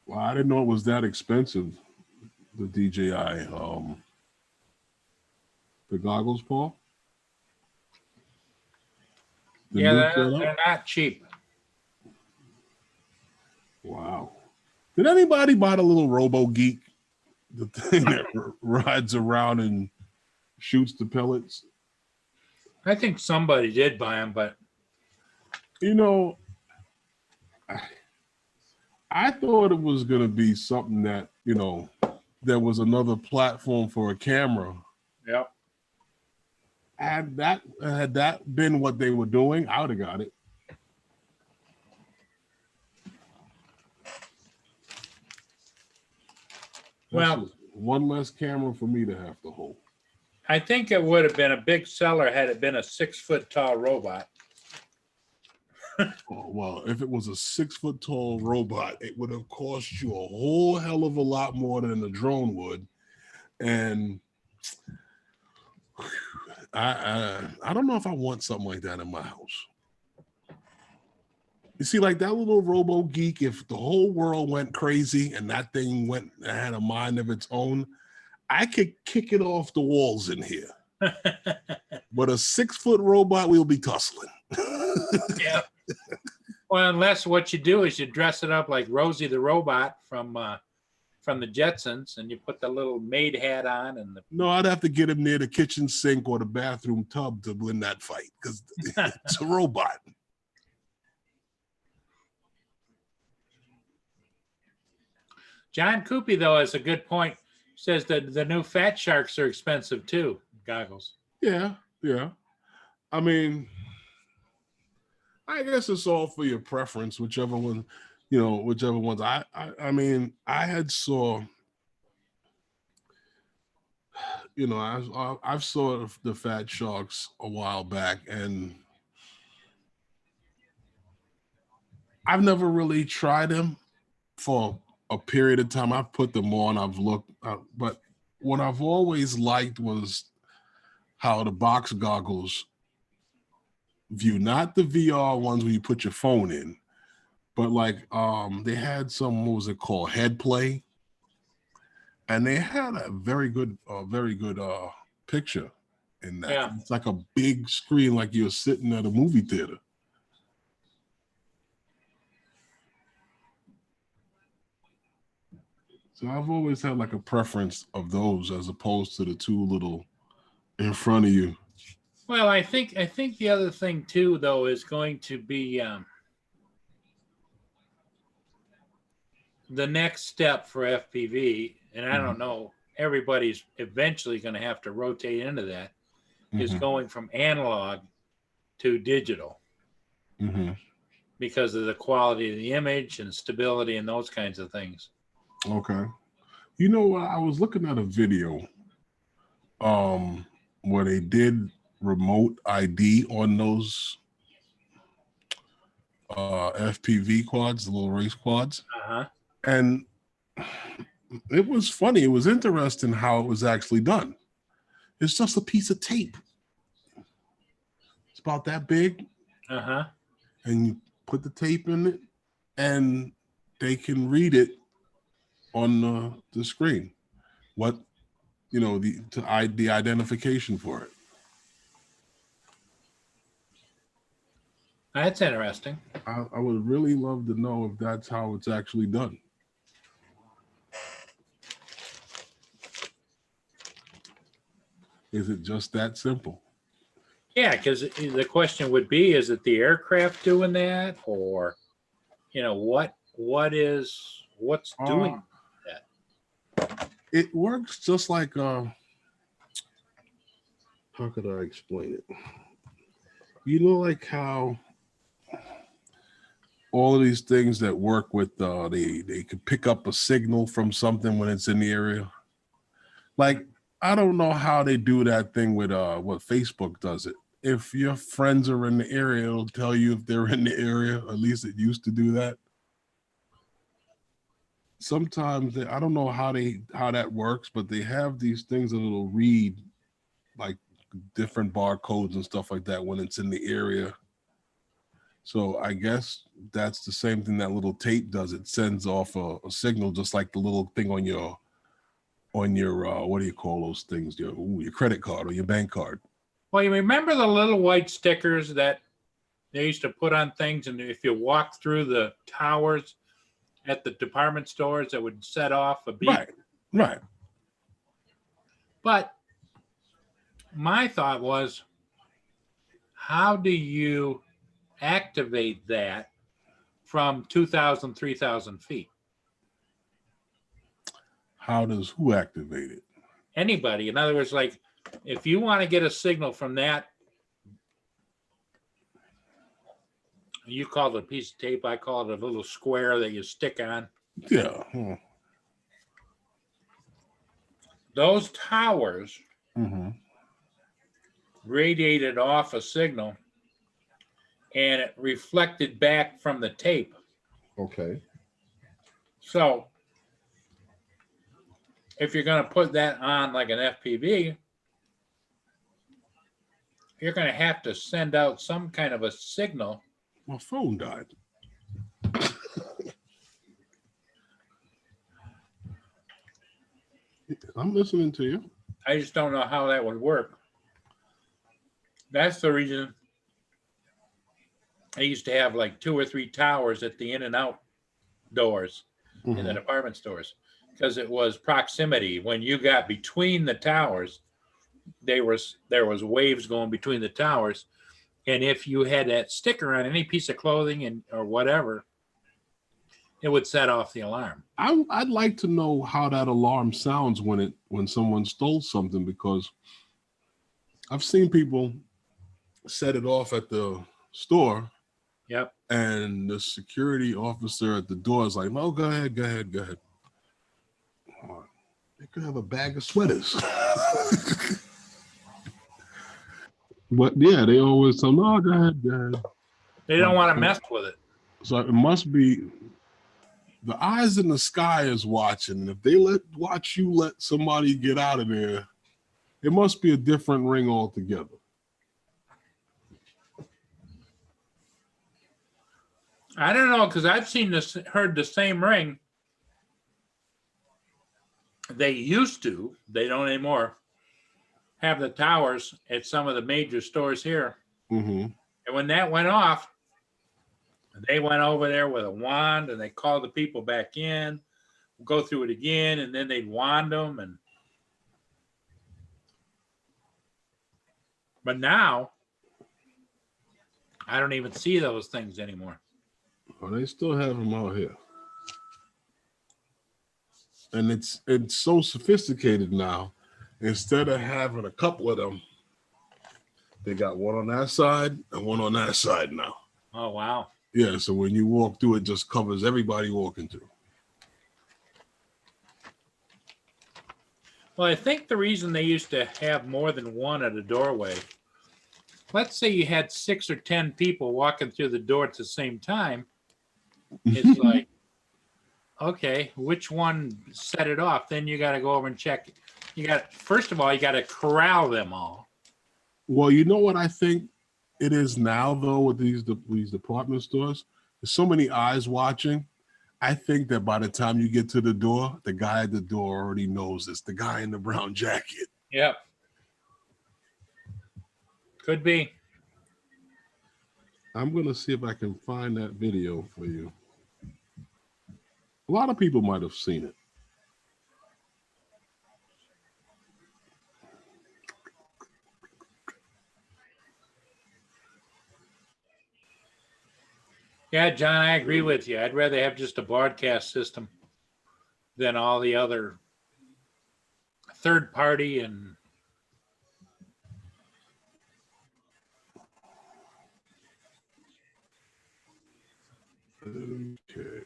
Well, I didn't know it was that expensive, the DJI, the goggles, Paul. The Yeah, new they're setup? not cheap. Wow. Did anybody buy the little Robo Geek? The thing that rides around and shoots the pellets? I think somebody did buy them, but You know, I thought it was going to be something that, there was another platform for a camera. yep. Had that been what they were doing, I would have got it. Well, one less camera for me to have to hold. I think it would have been a big seller had it been a 6 foot tall robot. Oh, well, if it was a 6 foot tall robot, it would have cost you a whole hell of a lot more than a drone would. And I don't know if I want something like that in my house. You see, like that little Robo Geek, if the whole world went crazy and that thing went and had a mind of its own, I could kick it off the walls in here. But a 6 foot robot, we'll be tussling. Yeah. Well, unless what you do is you dress it up like Rosie the robot from the Jetsons, and you put the little maid hat on and the. No, I'd have to get him near the kitchen sink or the bathroom tub to win that fight because it's a robot. John Coopy, though, has a good point. Says that the new Fat Sharks are expensive too. Goggles. Yeah. I mean, I guess it's all for your preference, whichever one, whichever ones. I mean, I had saw, I've saw the Fat Sharks a while back, and I've never really tried them for a period of time. I've put them on, I've looked, but what I've always liked was how the box goggles view, not the VR ones where you put your phone in, but like they had some, what was it called, Head Play, and they had a very good picture in that. Yeah. It's like a big screen, like you're sitting at a movie theater. So I've always had like a preference of those as opposed to the two little in front of you. Well, I think the other thing too, though, is going to be the next step for FPV, and I don't know, everybody's eventually going to have to rotate into that, is going from analog to digital because of the quality of the image and stability and those kinds of things. Okay. You know, I was looking at a video where they did remote ID on those FPV quads, the little race quads. And it was funny. It was interesting how it was actually done. It's just a piece of tape. It's about that big. And you put the tape in it and they can read it on the screen. What, the identification for it. That's interesting. I would really love to know if that's how it's actually done. Is it just that simple? Yeah, because the question would be, is it the aircraft doing that, or what's doing that? It works just like how could I explain it? Like how all of these things that work with they could pick up a signal from something when it's in the area. Like, I don't know how they do that thing with what Facebook does it. If your friends are in the area, it'll tell you if they're in the area. At least it used to do that. Sometimes I don't know how that works, but they have these things that'll read like different barcodes and stuff like that when it's in the area. So I guess that's the same thing that little tape does. It sends off a signal, just like the little thing on your what do you call those things? Your credit card or your bank card. Well, you remember the little white stickers that they used to put on things, and if you walk through the towers at the department stores, that would set off a beep. Right. But my thought was, how do you activate that from 2,000, 3,000 feet? How does who activate it? Anybody. In other words, like if you want to get a signal from that, you call it a piece of tape, I call it a little square that you stick on. Yeah. those towers Mm-hmm. radiated off a signal and it reflected back from the tape. Okay. So if you're going to put that on like an FPV, you're going to have to send out some kind of a signal. My phone died. I'm listening to you. I just don't know how that would work. That's the reason I used to have like 2 or 3 towers at the in and out doors in the Mhm. department stores because it was proximity. When you got between the towers, there was waves going between the towers, and if you had that sticker on any piece of clothing and or whatever, it would set off the alarm. I'd like to know how that alarm sounds when someone stole something, because I've seen people set it off at the store Yep. and the security officer at the door is like, no, go ahead. Oh, they could have a bag of sweaters. But yeah, they always tell them, no, go ahead. They don't want to mess with it. So it must be the eyes in the sky is watching. If they watch you let somebody get out of there, it must be a different ring altogether. I don't know, because I've heard the same ring. They used to, they don't anymore, have the towers at some of the major stores here. Mm-hmm. And when that went off, they went over there with a wand and they called the people back in, go through it again, and then they'd wand them. But now, I don't even see those things anymore. Well, they still have them out here. And it's so sophisticated now. Instead of having a couple of them, they got one on that side and one on that side now. Oh, wow. Yeah, so when you walk through, it just covers everybody walking through. Well, I think the reason they used to have more than one at a doorway, let's say you had 6 or 10 people walking through the door at the same time, it's like, okay, which one set it off? Then you got to go over and check. First of all, you got to corral them all. Well, you know what I think it is now, though, with these department stores? There's so many eyes watching. I think that by the time you get to the door, the guy at the door already knows it's the guy in the brown jacket. Yep. Could be. I'm going to see if I can find that video for you. A lot of people might have seen it. Yeah, John, I agree with you. I'd rather have just a broadcast system than all the other third party and Okay.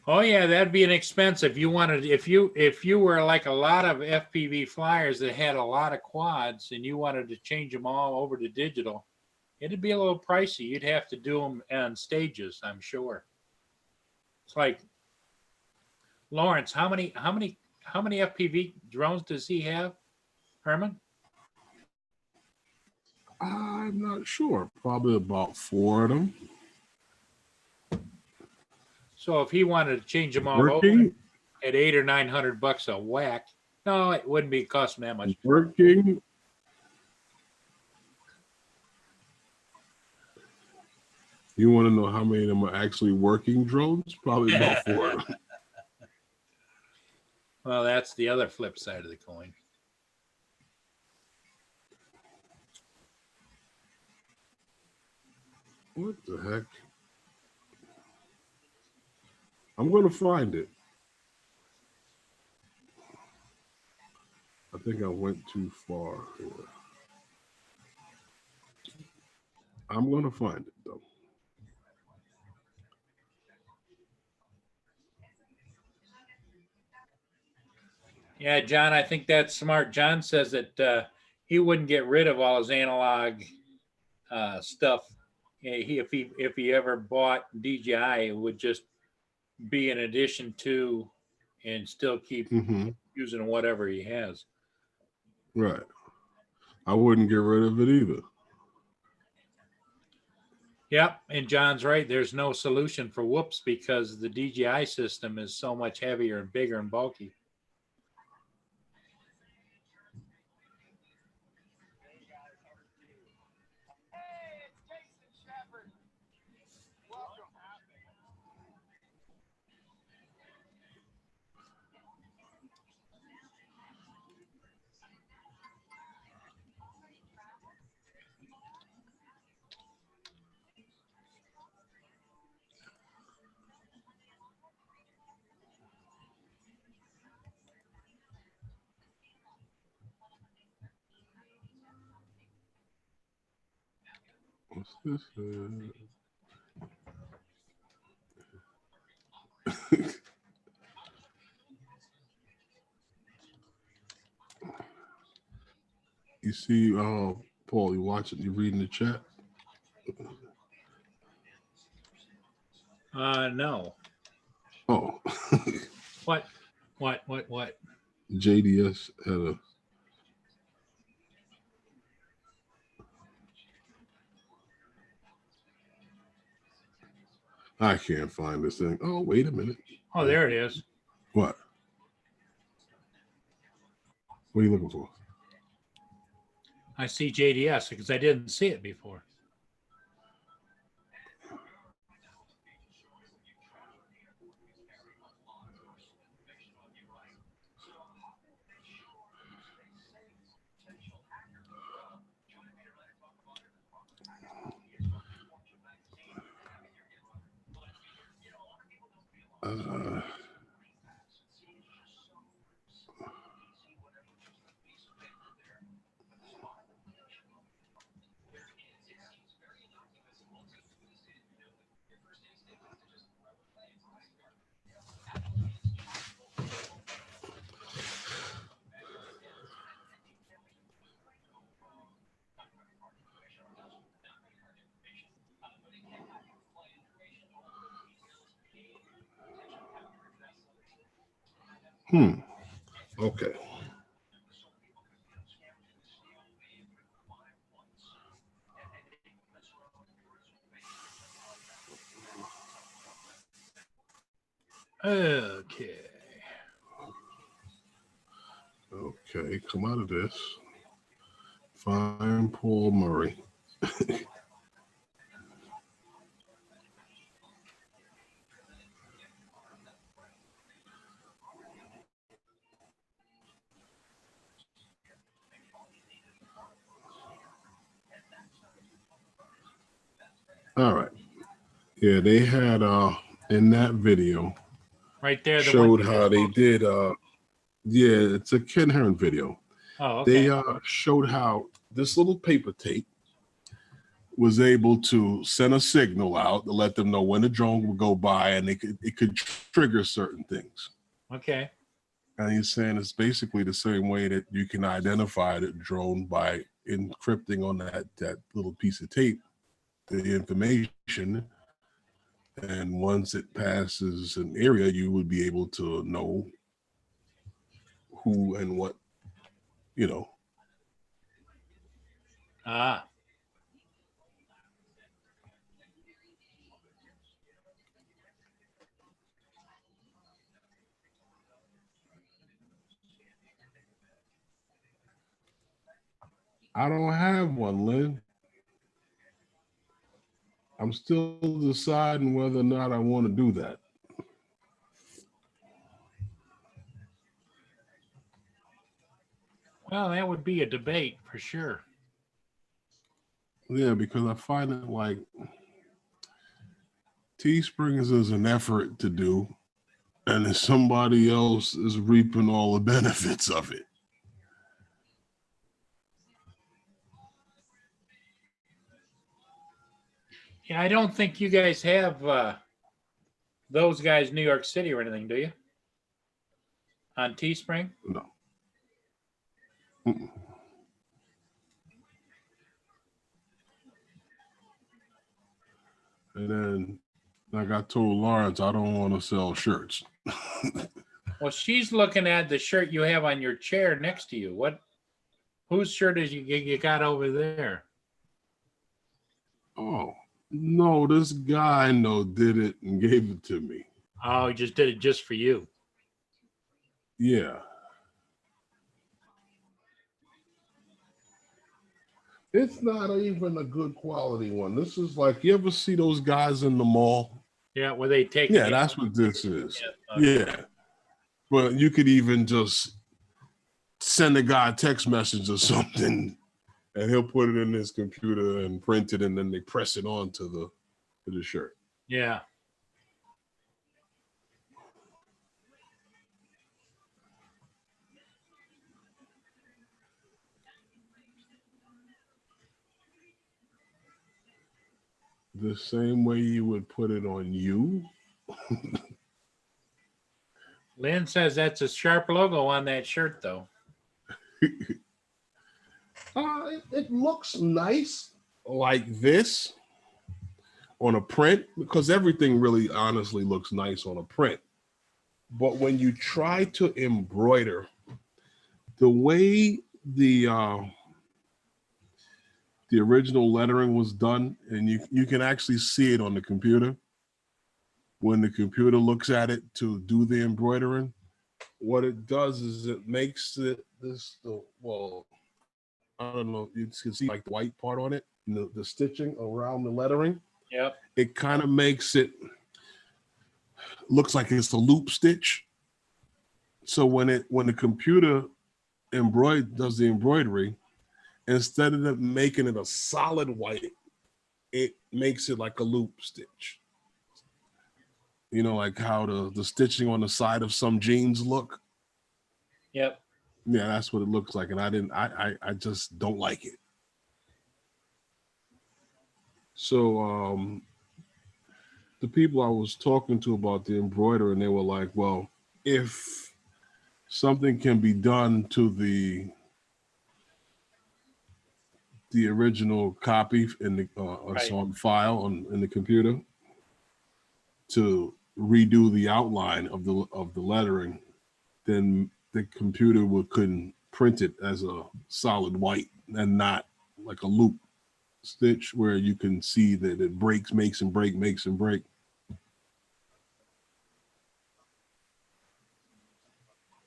oh yeah, that'd be an expense if you wanted if you were like a lot of FPV flyers that had a lot of quads and you wanted to change them all over to digital, it'd be a little pricey. You'd have to do them on stages, I'm sure. It's like Lawrence, how many FPV drones does he have, Herman? I'm not sure. Probably about 4 of them. So if he wanted to change them all Working. over at $800 or $900 a whack, no, it wouldn't be costing that much. Working. You want to know how many of them are actually working drones? Probably about 4 of them. Well, that's the other flip side of the coin. What the heck? I'm going to find it. I think I went too far here. I'm gonna find it though. Yeah, John, I think that's smart. John says that he wouldn't get rid of all his analog stuff. If he ever bought DJI, it would just be in addition to, and still keep using whatever he has. Right. I wouldn't get rid of it either. Yep, and John's right. There's no solution for whoops because the DJI system is so much heavier and bigger and bulky. What's this? You see, Paul, you watching, you reading the chat? No. Oh. What? JDS had a I can't find this thing. Oh, wait a minute. Oh, there it is. What? What are you looking for? I see JDS because I didn't see it before. Okay. Okay. Okay, come out of this. Find Paul Murray. All right. Yeah, they had in that video Right there. showed how they did yeah, it's a Ken Hearn video. Oh, okay. They showed how this little paper tape was able to send a signal out to let them know when the drone would go by, and it could trigger certain things. Okay. And he's saying it's basically the same way that you can identify the drone by encrypting on that little piece of tape the information. And once it passes an area, you would be able to know who and what, you know. Ah. I don't have one, Lynn. I'm still deciding whether or not I want to do that. Well, that would be a debate for sure. Yeah, because I find it like Teesprings is an effort to do, and then somebody else is reaping all the benefits of it. Yeah, I don't think you guys have those guys New York City or anything, do you? On Teespring? No. Mm-mm. And then, like I told Lawrence, I don't want to sell shirts. Well, she's looking at the shirt you have on your chair next to you. Whose shirt is you got over there? Oh, no, this guy did it and gave it to me. Oh, he just did it just for you. Yeah. It's not even a good quality one. This is like, you ever see those guys in the mall? Yeah, where they take. Yeah, that's what this is. Yeah. Yeah. But you could even just send a guy a text message or something, and he'll put it in his computer and print it, and then they press it onto the shirt. Yeah. The same way you would put it on you. Lynn says that's a sharp logo on that shirt, though. It looks nice like this on a print, because everything really honestly looks nice on a print. But when you try to embroider, the way the original lettering was done, and you can actually see it on the computer. When the computer looks at it to do the embroidering, what it does is it makes it well, I don't know, you can see like the white part on it, the stitching around the lettering. Yep. It kind of makes it looks like it's a loop stitch. So when the computer does the embroidery, instead of making it a solid white, it makes it like a loop stitch. You know, like how the stitching on the side of some jeans look. Yep. Yeah, that's what it looks like. And I just don't like it. So the people I was talking to about the embroidery, and they were like, well, if something can be done to the original copy in the Right. on file in the computer to redo the outline of the lettering, then the computer couldn't print it as a solid white and not like a loop stitch where you can see that it makes and break.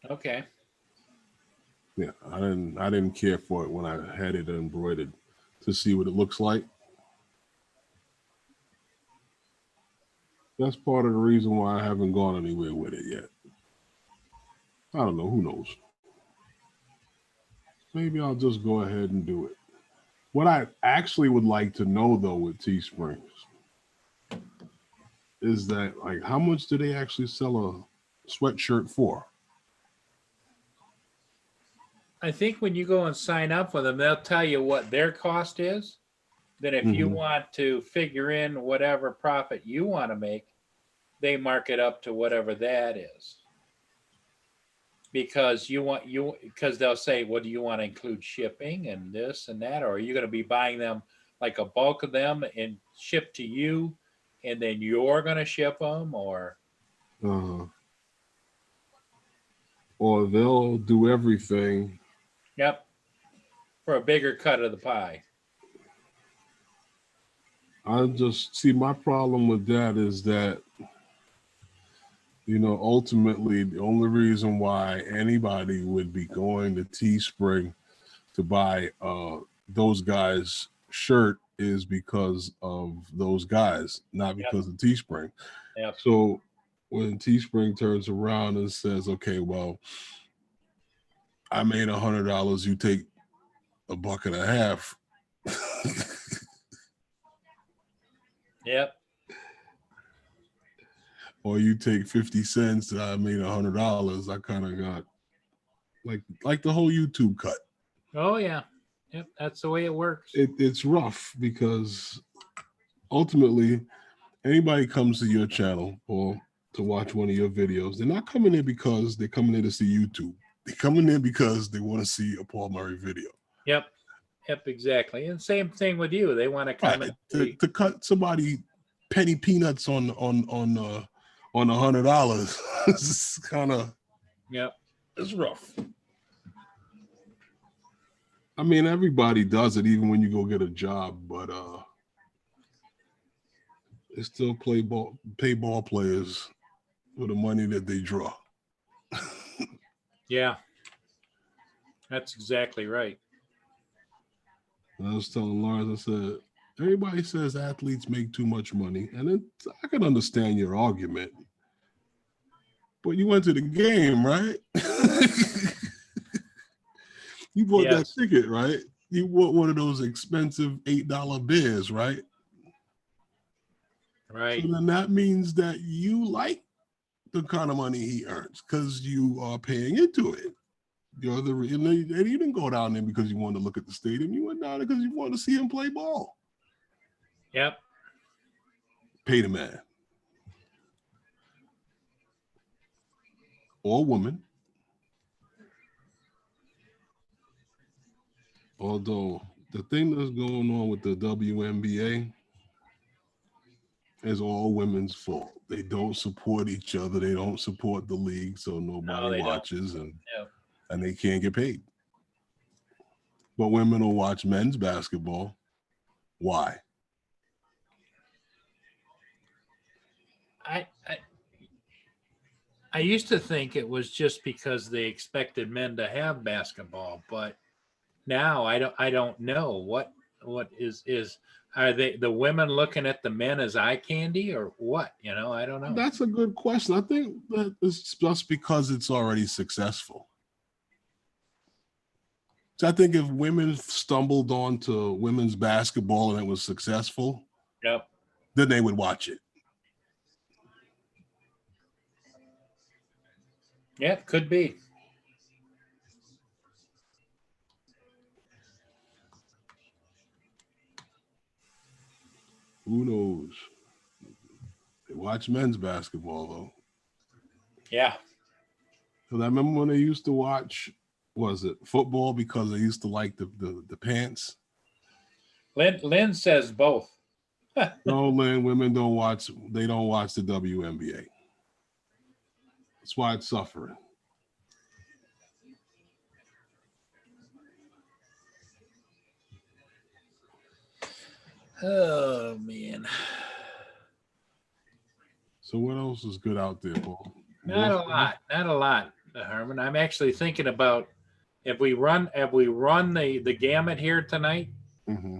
Okay. Yeah, I didn't care for it when I had it embroidered to see what it looks like. That's part of the reason why I haven't gone anywhere with it yet. I don't know, who knows? Maybe I'll just go ahead and do it. What I actually would like to know though with Teesprings is that, like, how much do they actually sell a sweatshirt for? I think when you go and sign up with them, they'll tell you what their cost is. Then if you Mhm. want to figure in whatever profit you want to make, they mark it up to whatever that is. Because because they'll say, well, do you want to include shipping and this and that? Or are you going to be buying them like a bulk of them and ship to you, and then you're going to ship them? Or Or they'll do everything. yep, for a bigger cut of the pie. I just see my problem with that is that, you know, ultimately the only reason why anybody would be going to Teespring to buy those guys' shirt is because of those guys, not because of Teespring. Yep. So when Teespring turns around and says, okay, well, I made $100, you take $1.50. Yep. Or you take 50 cents that I made $100. I kind of got like the whole YouTube cut. Oh yeah. Yep. That's the way it works. It's rough because ultimately, anybody comes to your channel or to watch one of your videos, they're not coming in because they're coming in to see YouTube. They're coming in because they want to see a Paul Murray video. Yep. Yep, exactly. And same thing with you. They want to come Right. in. To cut somebody penny peanuts on $100 is kind of, Yep. it's rough. I mean, everybody does it, even when you go get a job, but they still pay ball players for the money that they draw. Yeah. That's exactly right. I was telling Lawrence, I said, everybody says athletes make too much money, and I can understand your argument, but you went to the game, right? You bought Yes. that ticket, right? You bought one of those expensive $8 beers, right? Right. So then that means that you like the kind of money he earns because you are paying into it. You're the and you didn't go down there because you wanted to look at the stadium. You went down there because you wanted to see him play ball. Yep. Pay the man or woman. Although the thing that's going on with the WNBA is all women's fault. They don't support each other. They don't support the league, so nobody they don't. watches, No. and they can't get paid. But women will watch men's basketball. Why? I used to think it was just because they expected men to have basketball, but now I don't know what is are the women looking at the men as eye candy or what? You know, I don't know. That's a good question. I think that it's just because it's already successful. So I think if women stumbled onto women's basketball and it was successful, Yep. then they would watch it. Yeah, could be. Who knows? They watch men's basketball though. Yeah. Because I remember when they used to watch, was it football because they used to like the pants? Lynn says both. No, Lynn, women don't watch. They don't watch the WNBA. That's why it's suffering. Oh man. So what else is good out there, Paul? Not a lot, Herman. I'm actually thinking about if we run the gamut here tonight. Mm-hmm.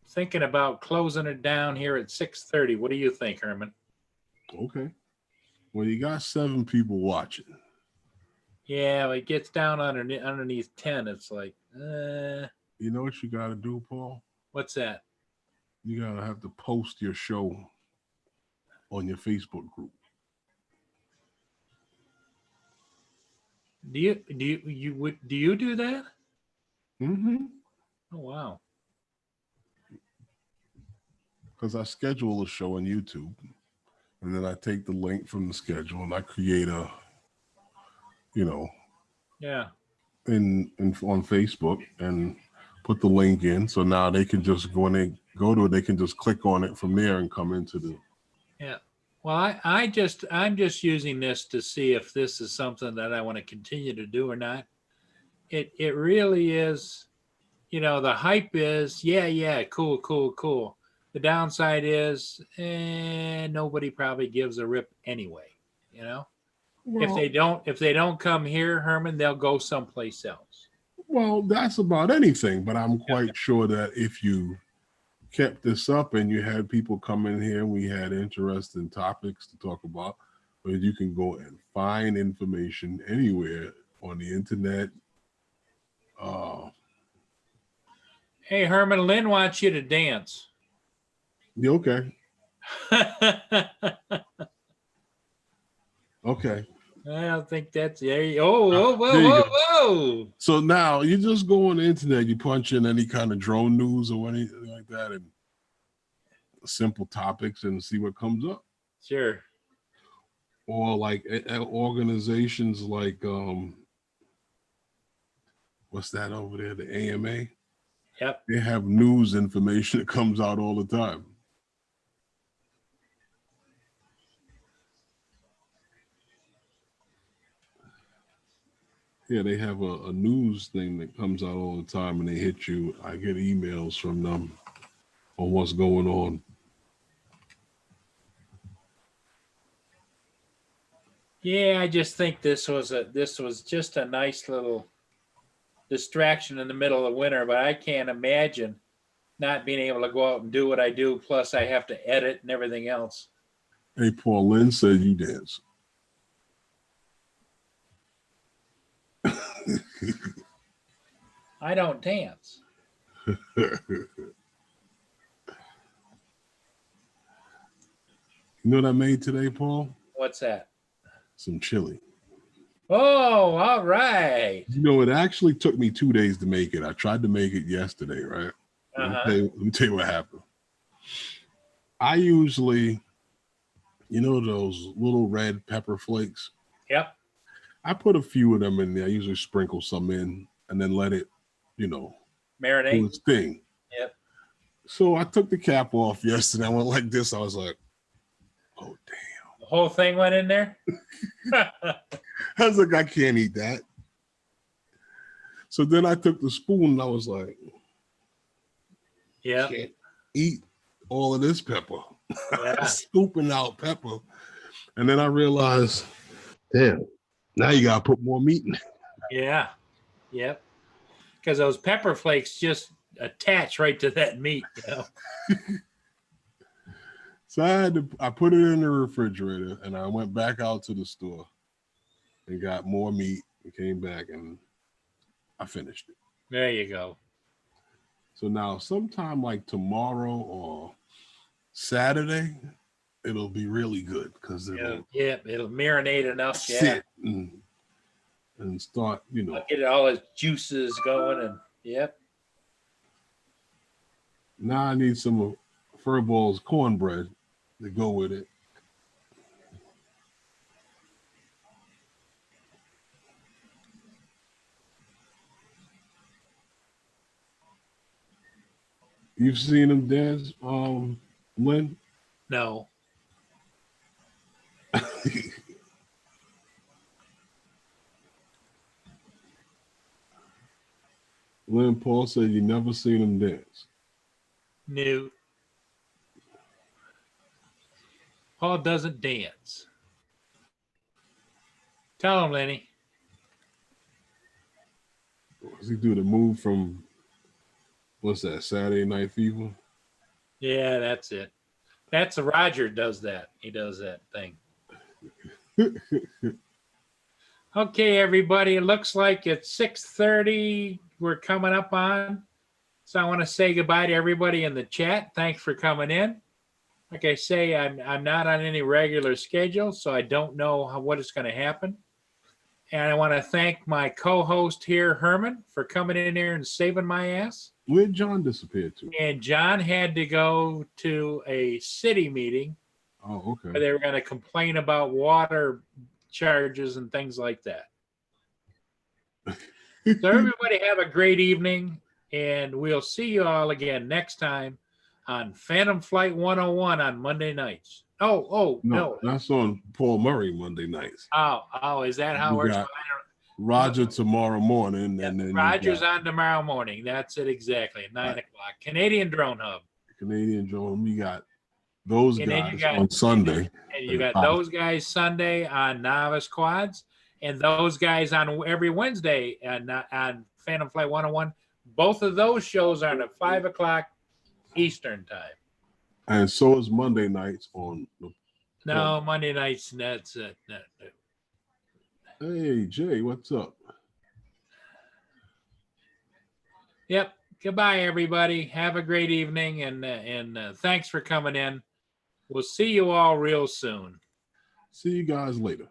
Thinking about closing it down here at 6:30. What do you think, Herman? Okay. Well, you got 7 people watching. Yeah, it gets down underneath 10. It's like, You know what you got to do, Paul? what's that? You got to have to post your show on your Facebook group. Do you do that? Mm-hmm. Oh wow. Because I schedule a show on YouTube, and then I take the link from the schedule and I create a, Yeah. in on Facebook and put the link in. So now they can just when they go to it, they can just click on it from there and come into the. Yeah. Well, I'm just using this to see if this is something that I want to continue to do or not. It really is, the hype is, yeah, cool. The downside is, nobody probably gives a rip anyway, Well, If they don't come here, Herman, they'll go someplace else. Well, that's about anything, but I'm quite sure that if you kept this up and you had people come in here, we had interesting topics to talk about, but you can go and find information anywhere on the internet. Hey, Herman, Lynn wants you to dance. Yeah, okay. Okay. I don't think that's there. Whoa. There you go. So now you just go on the internet, you punch in any kind of drone news or anything like that, and simple topics and see what comes up. Sure. Or like organizations like what's that over there? The AMA. Yep. They have news information that comes out all the time. Yeah, they have a news thing that comes out all the time and they hit you. I get emails from them on what's going on. Yeah, I just think this was just a nice little distraction in the middle of winter, but I can't imagine not being able to go out and do what I do. Plus I have to edit and everything else. Hey, Paul, Lynn said you dance. I don't dance. You know what I made today, Paul? What's that? Some chili. Oh, all right. You know, it actually took me 2 days to make it. I tried to make it yesterday, right? Uh-huh. Let me tell you what happened. I usually, you know, those little red pepper flakes? Yep. I put a few of them in there. I usually sprinkle some in and then let it, you know, do Marinate. its thing. Yep. So I took the cap off yesterday. I went like this. I was like, oh, damn. The whole thing went in there. I was like, I can't eat that. So then I took the spoon and I was like, Yeah. can't eat all of this pepper. Yeah. Scooping out pepper. And then I realized, damn, now you gotta put more meat in it. Yeah. Yep. Because those pepper flakes just attach right to that meat, you know. So I put it in the refrigerator and I went back out to the store and got more meat and came back and I finished it. There you go. So now sometime like tomorrow or Saturday, it'll be really good because it'll It'll marinate enough. sit and start, you know. I'll get all its juices going and yep. Now I need some of Furball's cornbread to go with it. You've seen him dance, Lynn? No. Lynn, Paul said you never seen him dance. New. Paul doesn't dance. Tell him, Lenny. Does he do the move from, what's that, Saturday Night Fever? Yeah, that's it. That's Roger does that. He does that thing. Okay, everybody. It looks like it's 6:30. We're coming up on. So I want to say goodbye to everybody in the chat. Thanks for coming in. Like I say, I'm not on any regular schedule, so I don't know what is going to happen. And I want to thank my co-host here, Herman, for coming in here and saving my ass. Where'd John disappear to? And John had to go to a city meeting Oh, where okay. they were going to complain about water charges and things like that. So everybody have a great evening, and we'll see you all again next time on Phantom Flight 101 on Monday nights. No. That's on Paul Murray Monday nights. Oh, is that how it You works? got Roger tomorrow morning, Yeah, and then Roger's on tomorrow morning. That's it exactly, at 9 o'clock. Canadian Drone Hub. Canadian Drone. We got those And then guys you got- on Sunday. And you got those guys Sunday on Novice Quads, and those guys on every Wednesday on Phantom Flight 101. Both of those shows are at 5 o'clock Eastern time. And so is Monday nights on the. No, Monday nights, that's it. No. Hey, Jay, what's up? Yep. Goodbye, everybody. Have a great evening, and thanks for coming in. We'll see you all real soon. See you guys later.